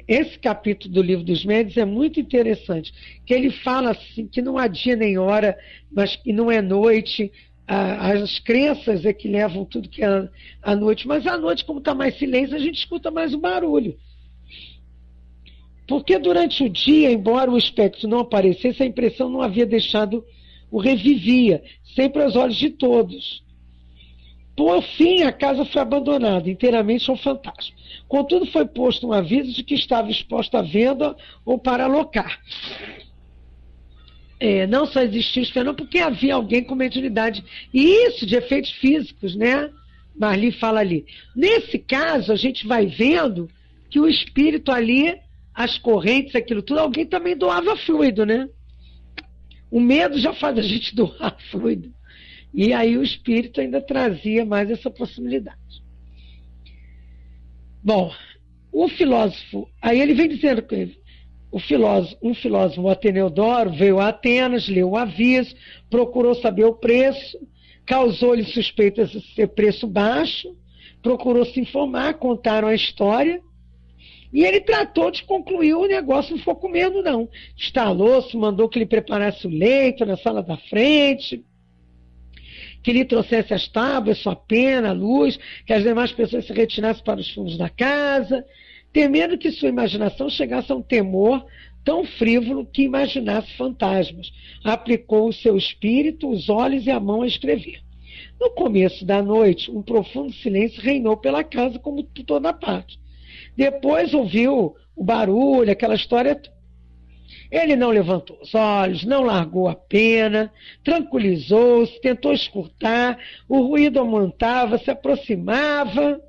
[SPEAKER 1] Esse capítulo do livro dos médiuns é muito interessante, que ele fala assim, que não há dia nem hora, mas que não é noite, as crenças é que levam tudo que é à noite, mas à noite, como está mais silêncio, a gente escuta mais o barulho. Porque durante o dia, embora o espectro não aparecesse, a impressão não havia deixado, o revivia, sempre aos olhos de todos. Por fim, a casa foi abandonada inteiramente ao fantasma. Contudo, foi posto um aviso de que estava exposto à venda ou para alocar. Não só existia os fenômenos, porque havia alguém com mediunidade. E isso de efeitos físicos, né? Marli fala ali. Nesse caso, a gente vai vendo que o espírito ali, as correntes, aquilo tudo, alguém também doava fluido, né? O medo já faz a gente doar fluido. E aí o espírito ainda trazia mais essa possibilidade. Bom, o filósofo, aí ele vem dizendo que um filósofo, o Ateneudoro, veio a Atenas, leu o aviso, procurou saber o preço, causou-lhe suspeitas de ser preço baixo, procurou se informar, contaram a história, E ele tratou de concluir o negócio, não ficou com medo, não. Instalou-se, mandou que ele preparasse o leito na sala da frente, que lhe trouxesse as tábuas, sua pena, a luz, que as demais pessoas se retirassem para os fundos da casa, temendo que sua imaginação chegasse a um temor tão frívolo que imaginasse fantasmas. Aplicou o seu espírito, os olhos e a mão a escrever. No começo da noite, um profundo silêncio reinou pela casa, como por toda parte. Depois ouviu o barulho, aquela história toda. Ele não levantou os olhos, não largou a pena, tranquilizou-se, tentou escutar, o ruído aumentava, se aproximava.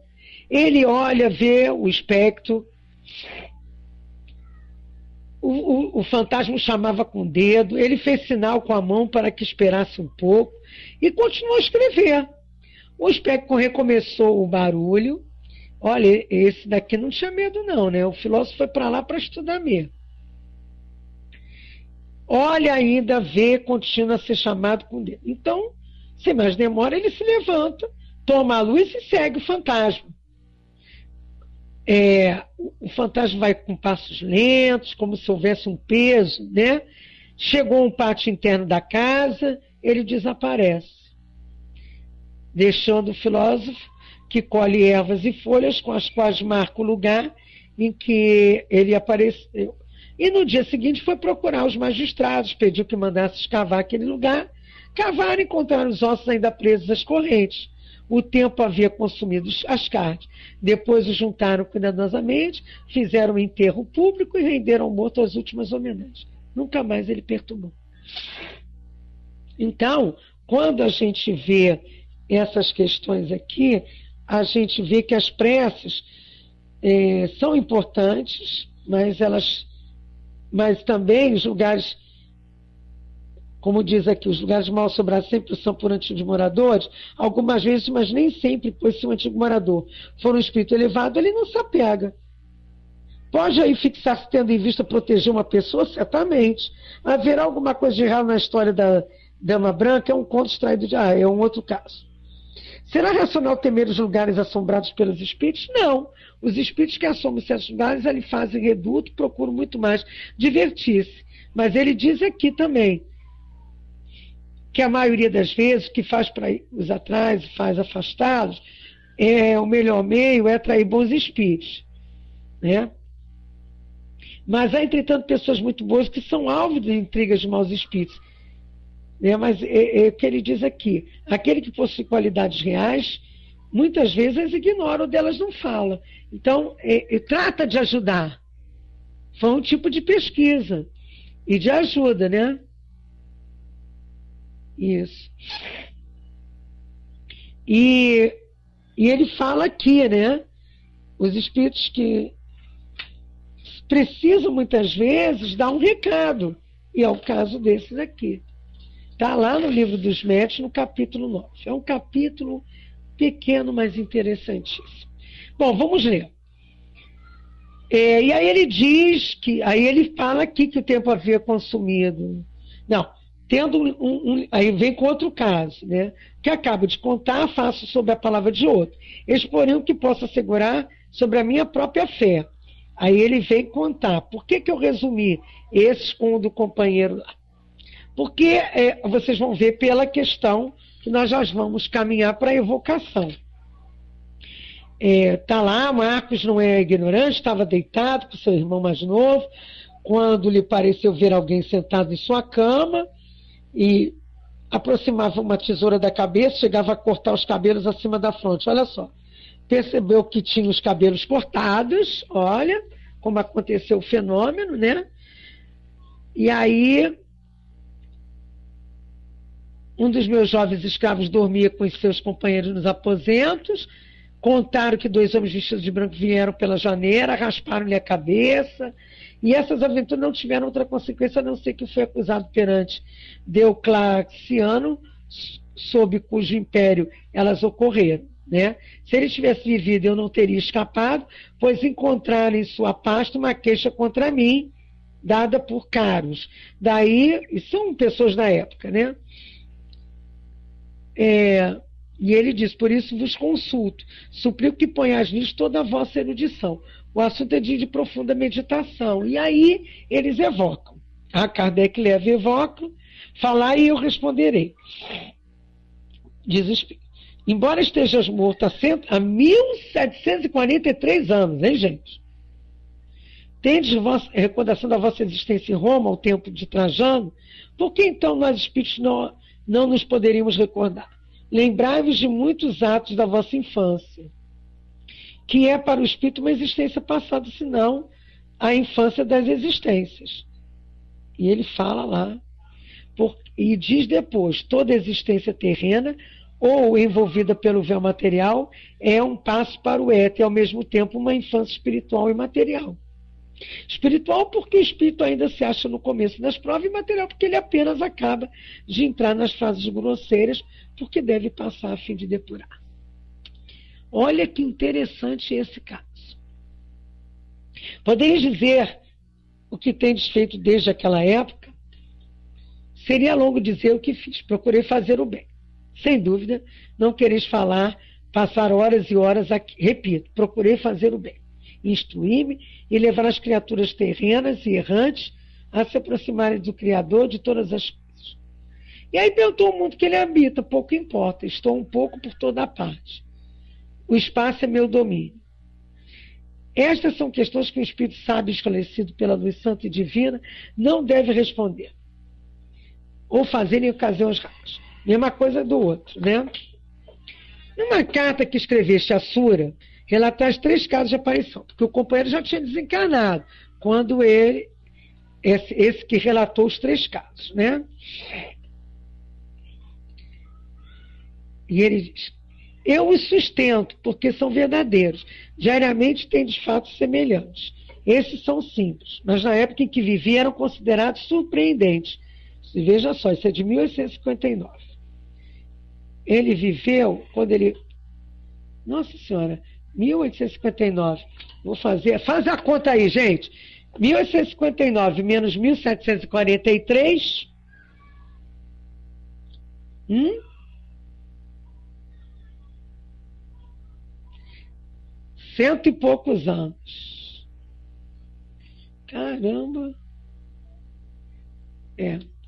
[SPEAKER 1] Ele olha, vê o espectro. O fantasma o chamava com o dedo, ele fez sinal com a mão para que esperasse um pouco e continuou a escrever. O espectro recomeçou o barulho. Olha, esse daqui não tinha medo não, né? O filósofo foi para lá para estudar mesmo. Olha ainda, vê, continua a ser chamado com o dedo. Então, sem mais demora, ele se levanta, toma a luz e segue o fantasma. O fantasma vai com passos lentos, como se houvesse um peso, né? Chegou a um pátio interno da casa, ele desaparece, deixando o filósofo, que colhe ervas e folhas com as quais marca o lugar em que ele apareceu. E no dia seguinte foi procurar os magistrados, pediu que mandasse escavar aquele lugar. Cavaram e encontraram os ossos ainda presos às correntes. O tempo havia consumido as carnes. Depois os juntaram cuidadosamente, fizeram um enterro público e renderam ao morto as últimas homenagens. Nunca mais ele perturbou. Então, quando a gente vê essas questões aqui, a gente vê que as preces são importantes, mas também os lugares, como diz aqui, os lugares mal assombrados sempre são por antigos moradores, algumas vezes, mas nem sempre, pois se um antigo morador for um espírito elevado, ele não se apega. Pode aí fixar-se tendo em vista proteger uma pessoa? Certamente. Haverá alguma coisa de errado na história da Dama Branca? É um conto extraído de... é um outro caso. Será racional temer os lugares assombrados pelos espíritos? Não. Os espíritos que assombram certos lugares, ali fazem reduto, procuram muito mais divertir-se. Mas ele diz aqui também que a maioria das vezes o que faz para os atrás e faz afastá-los, o melhor meio é atrair bons espíritos, né? Mas há, entretanto, pessoas muito boas que são alvo de intrigas de maus espíritos. Mas é o que ele diz aqui. Aquele que possui qualidades reais, muitas vezes ignora ou delas não fala. Então, trata de ajudar. Foi um tipo de pesquisa e de ajuda, né? Isso. E ele fala aqui, né? Os espíritos que precisam muitas vezes dar um recado. E é o caso desses aqui. Está lá no Livro dos Médiuns, no capítulo 9. É um capítulo pequeno, mas interessantíssimo. Bom, vamos ler. E aí ele diz que... Aí ele fala aqui que o tempo havia consumido... Não, tendo aí vem com outro caso, né? Que acabo de contar, faço sobre a palavra de outro. Exporém o que posso assegurar sobre a minha própria fé. Aí ele vem contar. Por que eu resumi esses com o do companheiro lá? Porque vocês vão ver pela questão que nós já vamos caminhar para a evocação. Está lá, Marcos não é ignorante, estava deitado com seu irmão mais novo, quando lhe pareceu ver alguém sentado em sua cama e aproximava uma tesoura da cabeça, chegava a cortar os cabelos acima da fronte. Olha só, percebeu que tinha os cabelos cortados, olha como aconteceu o fenômeno, né? E aí... Um dos meus jovens escravos dormia com os seus companheiros nos aposentos. Contaram que 2 homens vestidos de branco vieram pela janela, rasparam-lhe a cabeça. E essas aventuras não tiveram outra consequência a não ser que foi acusado perante Diocleciano, sob cujo império elas ocorreram, né? Se ele tivesse vivido, eu não teria escapado, pois encontraram em sua pasta uma queixa contra mim, dada por Caros. Daí, e são pessoas da época, né? E ele diz, por isso vos consulto, suplico que ponhais nisso toda a vossa erudição. o assunto é de profunda meditação. E aí eles evocam. A Kardec leva e evoca, falar e eu responderei. Diz o Espírito. Embora estejas morto há 1743 anos, hein, gente? Tendes recordação da vossa existência em Roma, ao tempo de Trajano, por que então nós espíritos não nos poderíamos recordar? Lembrai-vos de muitos atos da vossa infância, que é para o espírito uma existência passada, senão a infância das existências. E ele fala lá, e diz depois, toda existência terrena ou envolvida pelo véu material é um passo para o éter, e ao mesmo tempo uma infância espiritual e material. Espiritual porque o espírito ainda se acha no começo das provas, e material porque ele apenas acaba de entrar nas fases grosseiras, porque deve passar a fim de depurar. Olha que interessante esse caso. Podeis dizer o que tendes feito desde aquela época? Seria longo dizer o que fiz. Procurei fazer o bem. Sem dúvida, não quereis falar, passar horas e horas aqui. Repito, procurei fazer o bem. Instruir-me e levar as criaturas terrenas e errantes a se aproximarem do Criador de todas as coisas. E aí perguntou o mundo que ele habita, pouco importa, estou um pouco por toda a parte. O espaço é meu domínio. Estas são questões que o Espírito sábio esclarecido pela luz santa e divina não deve responder. Ou fazer em ocasiões raras. Mesma coisa do outro, né? Numa carta que escreveste a Sura, relatais 3 casos de aparição, porque o companheiro já tinha desencarnado, quando ele, esse que relatou os 3 casos, né? E ele diz, eu os sustento, porque são verdadeiros. Diariamente tendes fatos semelhantes. Esses são simples, mas na época em que vivi eram considerados surpreendentes. E veja só, isso é de 1859. Ele viveu, quando ele... Nossa Senhora, 1859. Vou fazer... Faz a conta aí, gente. 1859 menos 1743... 100 e poucos anos. Caramba!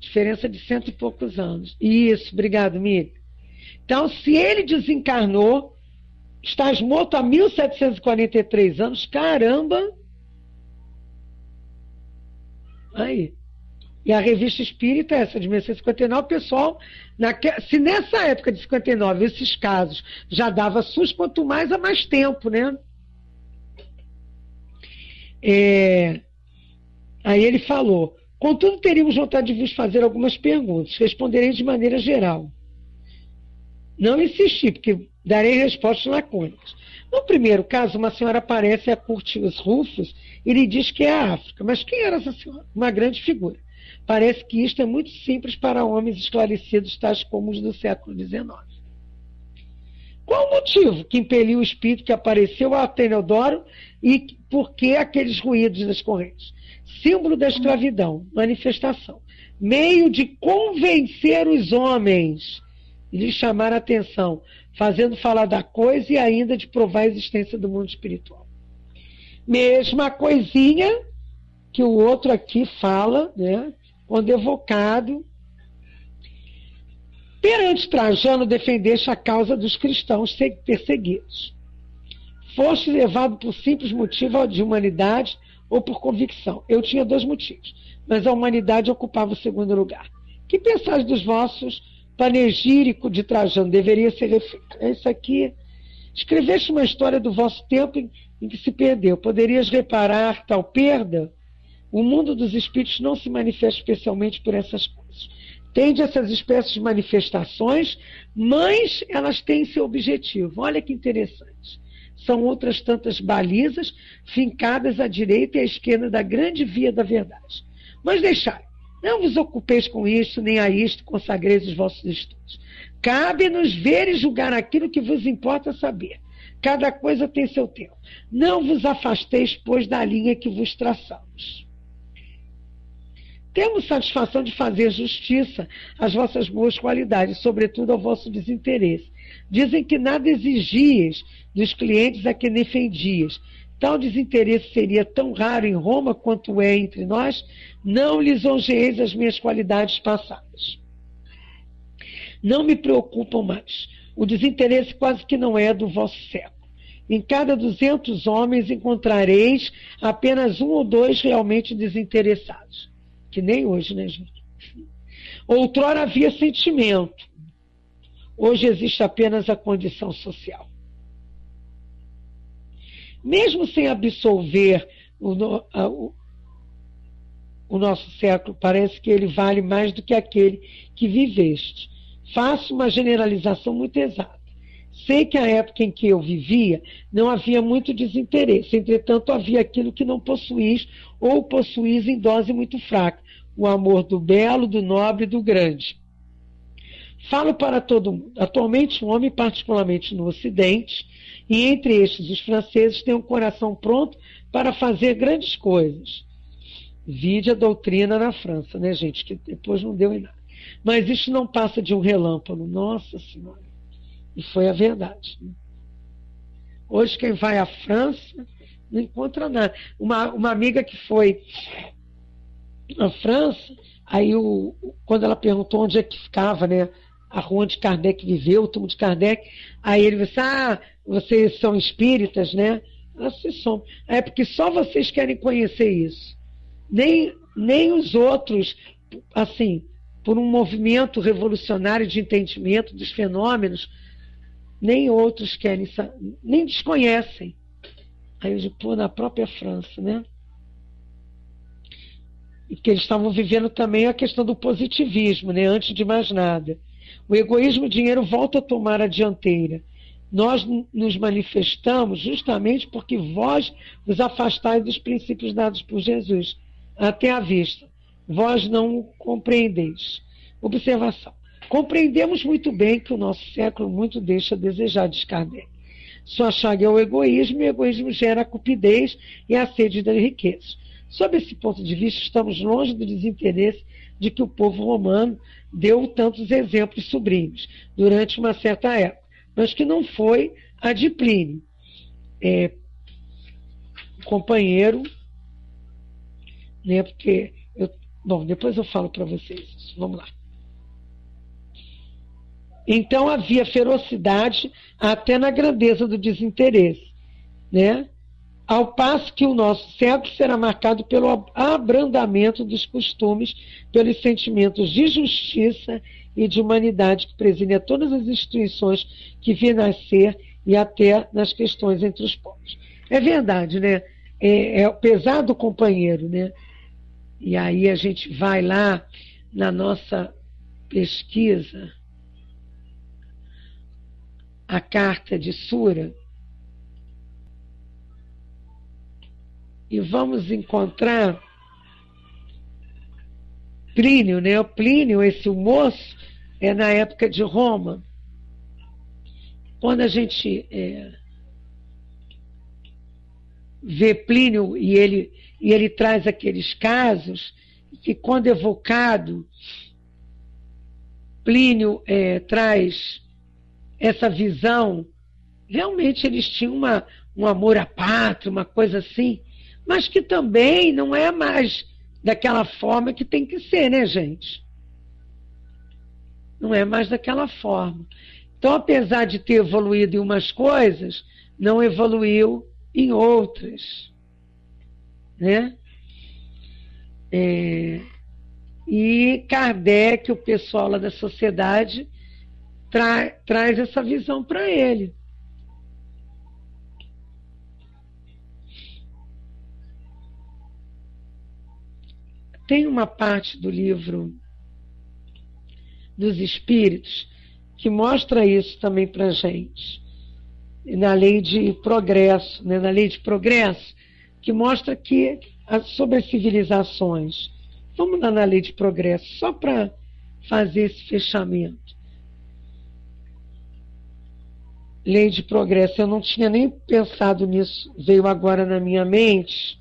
[SPEAKER 1] Diferença de 100 e poucos anos. Isso, obrigado, Miriam. Então, se ele desencarnou, estás morto há 1743 anos, caramba! Aí. E a revista Espírita, essa de 1959, o pessoal, se nessa época de 59 esses casos já dava SUS, quanto mais há mais tempo, né? Aí ele falou, contudo teríamos vontade de vos fazer algumas perguntas, responderei de maneira geral. Não insisti, porque darei respostas lacônicas. No primeiro caso, uma senhora aparece a curtir os Rufos e lhe diz que é a África. Mas quem era essa senhora? Uma grande figura. Parece que isto é muito simples para homens esclarecidos, tais como os do século XIX. Qual o motivo que impeliu o espírito que apareceu a Atenodoro e por que aqueles ruídos das correntes? Símbolo da escravidão, manifestação. Meio de convencer os homens e lhes chamar a atenção, fazendo falar da coisa e ainda de provar a existência do mundo espiritual. Mesma coisinha que o outro aqui fala, né, quando evocado. Perante Trajano, defendeste a causa dos cristãos perseguidos. Foste levado por simples motivo de humanidade ou por convicção. Eu tinha 2 motivos, mas a humanidade ocupava o segundo lugar. Que pensais dos vossos panegírico de Trajano? Deveria ser refeito. É isso aqui. Escreveste uma história do vosso tempo em que se perdeu. Poderias reparar tal perda? O mundo dos espíritos não se manifesta especialmente por essas coisas. Tende essas espécies de manifestações, mas elas têm seu objetivo. Olha que interessante. São outras tantas balizas fincadas à direita e à esquerda da grande via da verdade. Mas deixai, não vos ocupeis com isto, nem a isto consagreis os vossos estudos. Cabe-nos ver e julgar aquilo que vos importa saber. Cada coisa tem seu tempo. Não vos afasteis, pois, da linha que vos traçamos. Temos satisfação de fazer justiça às vossas boas qualidades, sobretudo ao vosso desinteresse. Dizem que nada exigias dos clientes a que defendias. Tal desinteresse seria tão raro em Roma quanto é entre nós. Não lisonjeeis as minhas qualidades passadas. Não me preocupam mais. O desinteresse quase que não é do vosso século. Em cada 200 homens encontrareis apenas 1 ou 2 realmente desinteressados. Que nem hoje, né, gente? Outrora havia sentimento. Hoje existe apenas a condição social. Mesmo sem absolver o nosso século, parece que ele vale mais do que aquele que viveste. Faço uma generalização muito exata. Sei que a época em que eu vivia não havia muito desinteresse, entretanto havia aquilo que não possuís ou possuís em dose muito fraca, o amor do belo, do nobre e do grande. Falo para todo mundo. Atualmente um homem, particularmente no Ocidente, e entre estes os franceses, tem um coração pronto para fazer grandes coisas. Vide a doutrina na França, né, gente, que depois não deu em nada. Mas isso não passa de um relâmpago. Nossa Senhora. E foi a verdade. Hoje quem vai à França não encontra nada. Uma amiga que foi à França, aí quando ela perguntou onde é que ficava, né, a rua onde Kardec viveu, o túmulo de Kardec, aí ele disse, vocês são espíritas, né? Ela disse, somos. É porque só vocês querem conhecer isso. Nem os outros, assim, por um movimento revolucionário de entendimento dos fenômenos, nem outros querem saber, nem desconhecem. Aí eu digo, na própria França, né? E que eles estavam vivendo também a questão do positivismo, né? Antes de mais nada. O egoísmo e o dinheiro voltam a tomar a dianteira. Nós nos manifestamos justamente porque vós vos afastais dos princípios dados por Jesus, até à vista. Vós não o compreendeis. Observação. Compreendemos muito bem que o nosso século muito deixa a desejar, diz Kardec. Sua chaga é o egoísmo, e o egoísmo gera a cupidez e a sede das riquezas. Sob esse ponto de vista, estamos longe do desinteresse de que o povo romano deu tantos exemplos sublimes durante uma certa época, mas que não foi a de Plínio. Companheiro, né, porque depois eu falo para vocês isso. Vamos lá. Então havia ferocidade até na grandeza do desinteresse, né? Ao passo que o nosso século será marcado pelo abrandamento dos costumes, pelos sentimentos de justiça e de humanidade que presidem a todas as instituições que vê nascer e até nas questões entre os povos. É verdade, né? É pesado o companheiro, né? E aí a gente vai lá na nossa pesquisa, a carta de Sura, e vamos encontrar Plínio, né? O Plínio, esse moço, é na época de Roma. Quando a gente vê Plínio e ele traz aqueles casos, que quando evocado, Plínio traz essa visão, realmente eles tinham um amor à pátria, uma coisa assim, mas que também não é mais daquela forma que tem que ser, né, gente? Não é mais daquela forma. Então, apesar de ter evoluído em umas coisas, não evoluiu em outras, né? E Kardec, o pessoal lá da sociedade, traz essa visão para ele. Tem uma parte do livro dos Espíritos que mostra isso também para a gente. Na lei de progresso, né? Na lei de progresso, que mostra que sobre as civilizações. Vamos lá na lei de progresso, só para fazer esse fechamento. Lei de progresso, eu não tinha nem pensado nisso, veio agora na minha mente.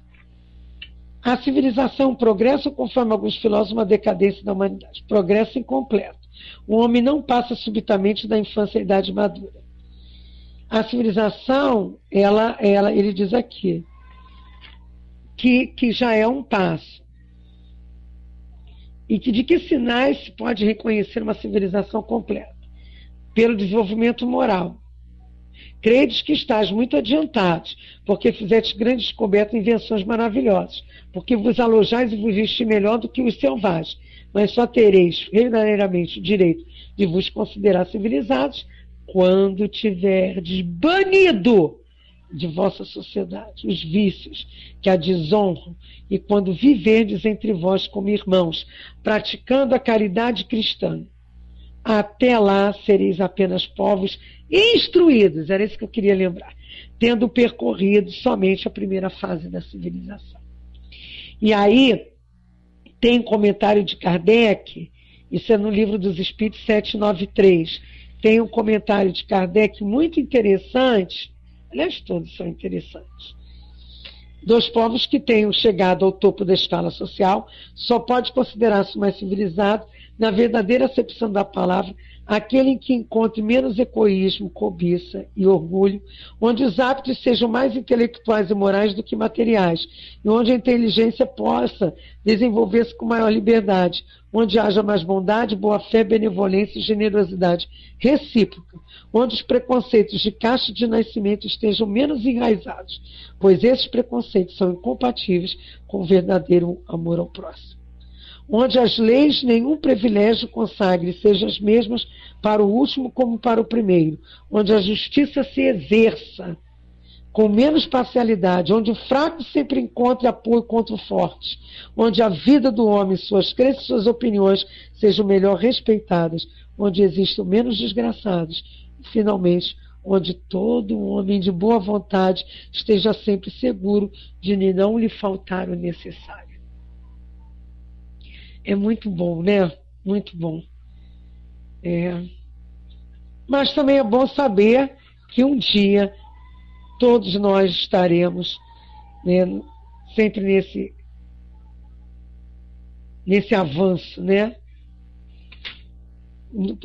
[SPEAKER 1] A civilização, progresso, conforme alguns filósofos, uma decadência da humanidade. Progresso incompleto. O homem não passa subitamente da infância à idade madura. A civilização, ele diz aqui, que já é um passo. E de que sinais se pode reconhecer uma civilização completa? Pelo desenvolvimento moral. Credes que estás muito adiantados, porque fizestes grandes descobertas e invenções maravilhosas, porque vos alojais e vos vestis melhor do que os selvagens, mas só tereis verdadeiramente o direito de vos considerar civilizados quando tiverdes banido de vossa sociedade os vícios que a desonram e quando viverdes entre vós como irmãos, praticando a caridade cristã. Até lá sereis apenas povos instruídos, era isso que eu queria lembrar, tendo percorrido somente a primeira fase da civilização. E aí tem um comentário de Kardec, isso é no Livro dos Espíritos 793, tem um comentário de Kardec muito interessante, aliás, todos são interessantes. Dos povos que tenham chegado ao topo da escala social, só pode considerar-se mais civilizado, na verdadeira acepção da palavra, aquele em que encontre menos egoísmo, cobiça e orgulho, onde os hábitos sejam mais intelectuais e morais do que materiais, e onde a inteligência possa desenvolver-se com maior liberdade, onde haja mais bondade, boa-fé, benevolência e generosidade recíproca, onde os preconceitos de caixa de nascimento estejam menos enraizados, pois esses preconceitos são incompatíveis com o verdadeiro amor ao próximo. Onde as leis nenhum privilégio consagre, sejam as mesmas para o último como para o primeiro, onde a justiça se exerça com menos parcialidade, onde o fraco sempre encontre apoio contra o forte, onde a vida do homem, suas crenças e suas opiniões sejam melhor respeitadas, onde existam menos desgraçados, e, finalmente, onde todo homem de boa vontade esteja sempre seguro de não lhe faltar o necessário. É muito bom, né? Muito bom. Mas também é bom saber que um dia todos nós estaremos, né, sempre nesse avanço, né?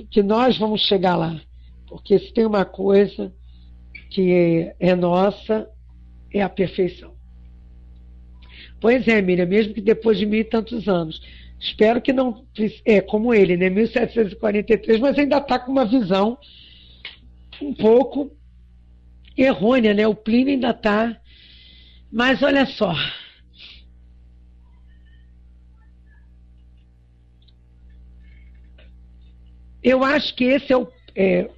[SPEAKER 1] Que nós vamos chegar lá. Porque se tem uma coisa que é nossa, é a perfeição. Pois é, Miriam, mesmo que depois de 1000 e tantos anos. Espero que não... como ele, né? 1743, mas ainda está com uma visão um pouco errônea, né? O Plínio ainda está... Mas olha só. Eu acho que esse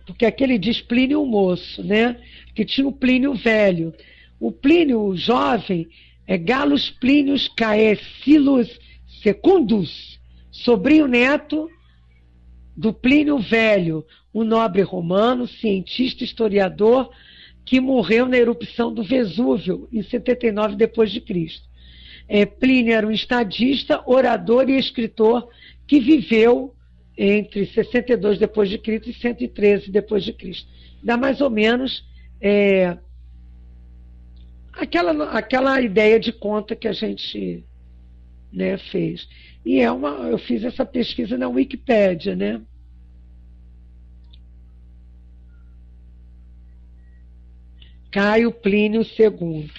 [SPEAKER 1] porque aquele diz Plínio o moço, né? Que tinha o Plínio velho. O Plínio jovem é Galus Plínios Caecilius Secundus, sobrinho neto do Plínio Velho, um nobre romano, cientista, historiador, que morreu na erupção do Vesúvio, em 79 d.C. Plínio era um estadista, orador e escritor que viveu entre 62 d.C. e 113 d.C. Dá mais ou menos aquela ideia de conta que a gente, né, fez. E eu fiz essa pesquisa na Wikipédia, né? Caio Plínio II.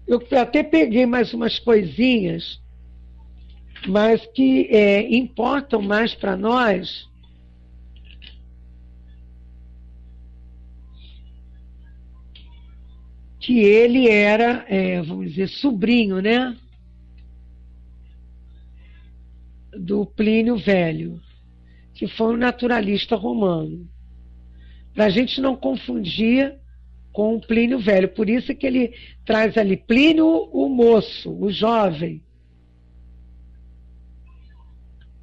[SPEAKER 1] Eu até peguei mais umas coisinhas, mas que importam mais para nós. Que ele era, vamos dizer, sobrinho, né? Do Plínio Velho, que foi um naturalista romano. Para a gente não confundir com o Plínio Velho. Por isso que ele traz ali Plínio o moço, o jovem.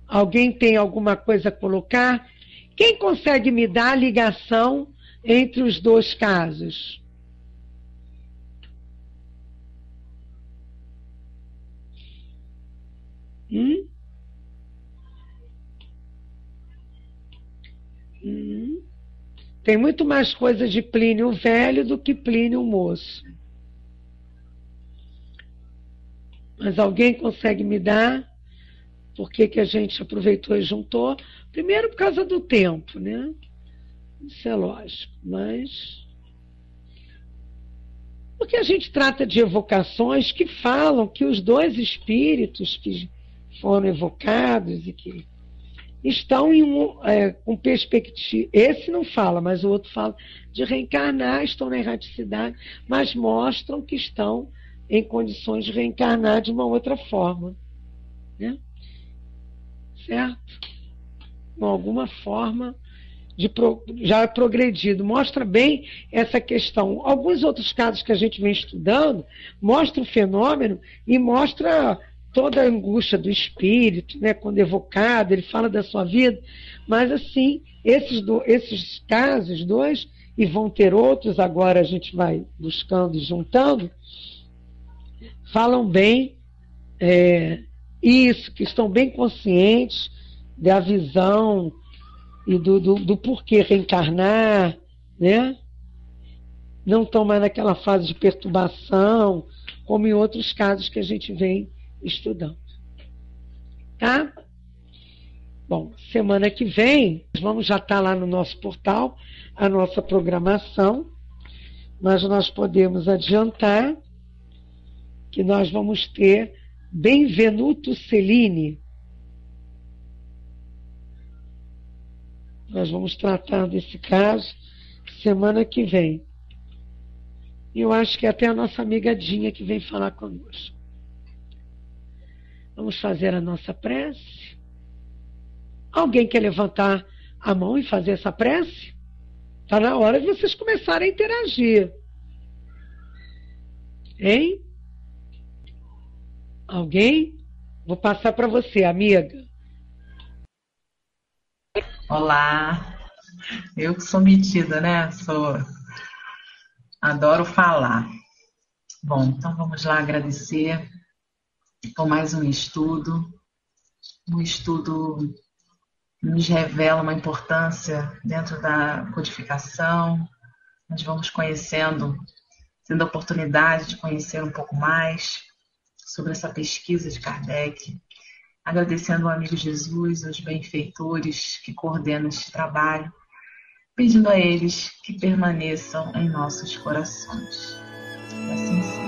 [SPEAKER 1] Alguém tem alguma coisa a colocar? Quem consegue me dar a ligação entre os dois casos? Tem muito mais coisa de Plínio Velho do que Plínio Moço. Mas alguém consegue me dar? Por que a gente aproveitou e juntou? Primeiro por causa do tempo, né? Isso é lógico, mas Porque a gente trata de evocações que falam que os dois espíritos que foram evocados e que estão com perspectiva. Esse não fala, mas o outro fala de reencarnar, estão na erraticidade, mas mostram que estão em condições de reencarnar de uma outra forma. Né? Certo? Com alguma forma já progredido. Mostra bem essa questão. Alguns outros casos que a gente vem estudando mostram o fenômeno e mostra toda a angústia do espírito, né, quando evocado, ele fala da sua vida, mas assim, esses casos, dois, e vão ter outros, agora a gente vai buscando e juntando, falam bem isso, que estão bem conscientes da visão e do porquê reencarnar, né? Não estão mais naquela fase de perturbação, como em outros casos que a gente vem estudando. Tá? Bom, semana que vem, vamos já estar lá no nosso portal, a nossa programação, mas nós podemos adiantar que nós vamos ter Benvenuto Cellini. Nós vamos tratar desse caso semana que vem. E eu acho que é até a nossa amiga Dinha que vem falar conosco. Vamos fazer a nossa prece? Alguém quer levantar a mão e fazer essa prece? Está na hora de vocês começarem a interagir. Hein? Alguém? Vou passar para você, amiga.
[SPEAKER 2] Olá, eu que sou metida, né? Adoro falar. Bom, então vamos lá agradecer por mais um estudo que nos revela uma importância dentro da codificação. Nós vamos tendo a oportunidade de conhecer um pouco mais sobre essa pesquisa de Kardec. Agradecendo ao amigo Jesus, aos benfeitores que coordenam este trabalho, pedindo a eles que permaneçam em nossos corações. Assim seja.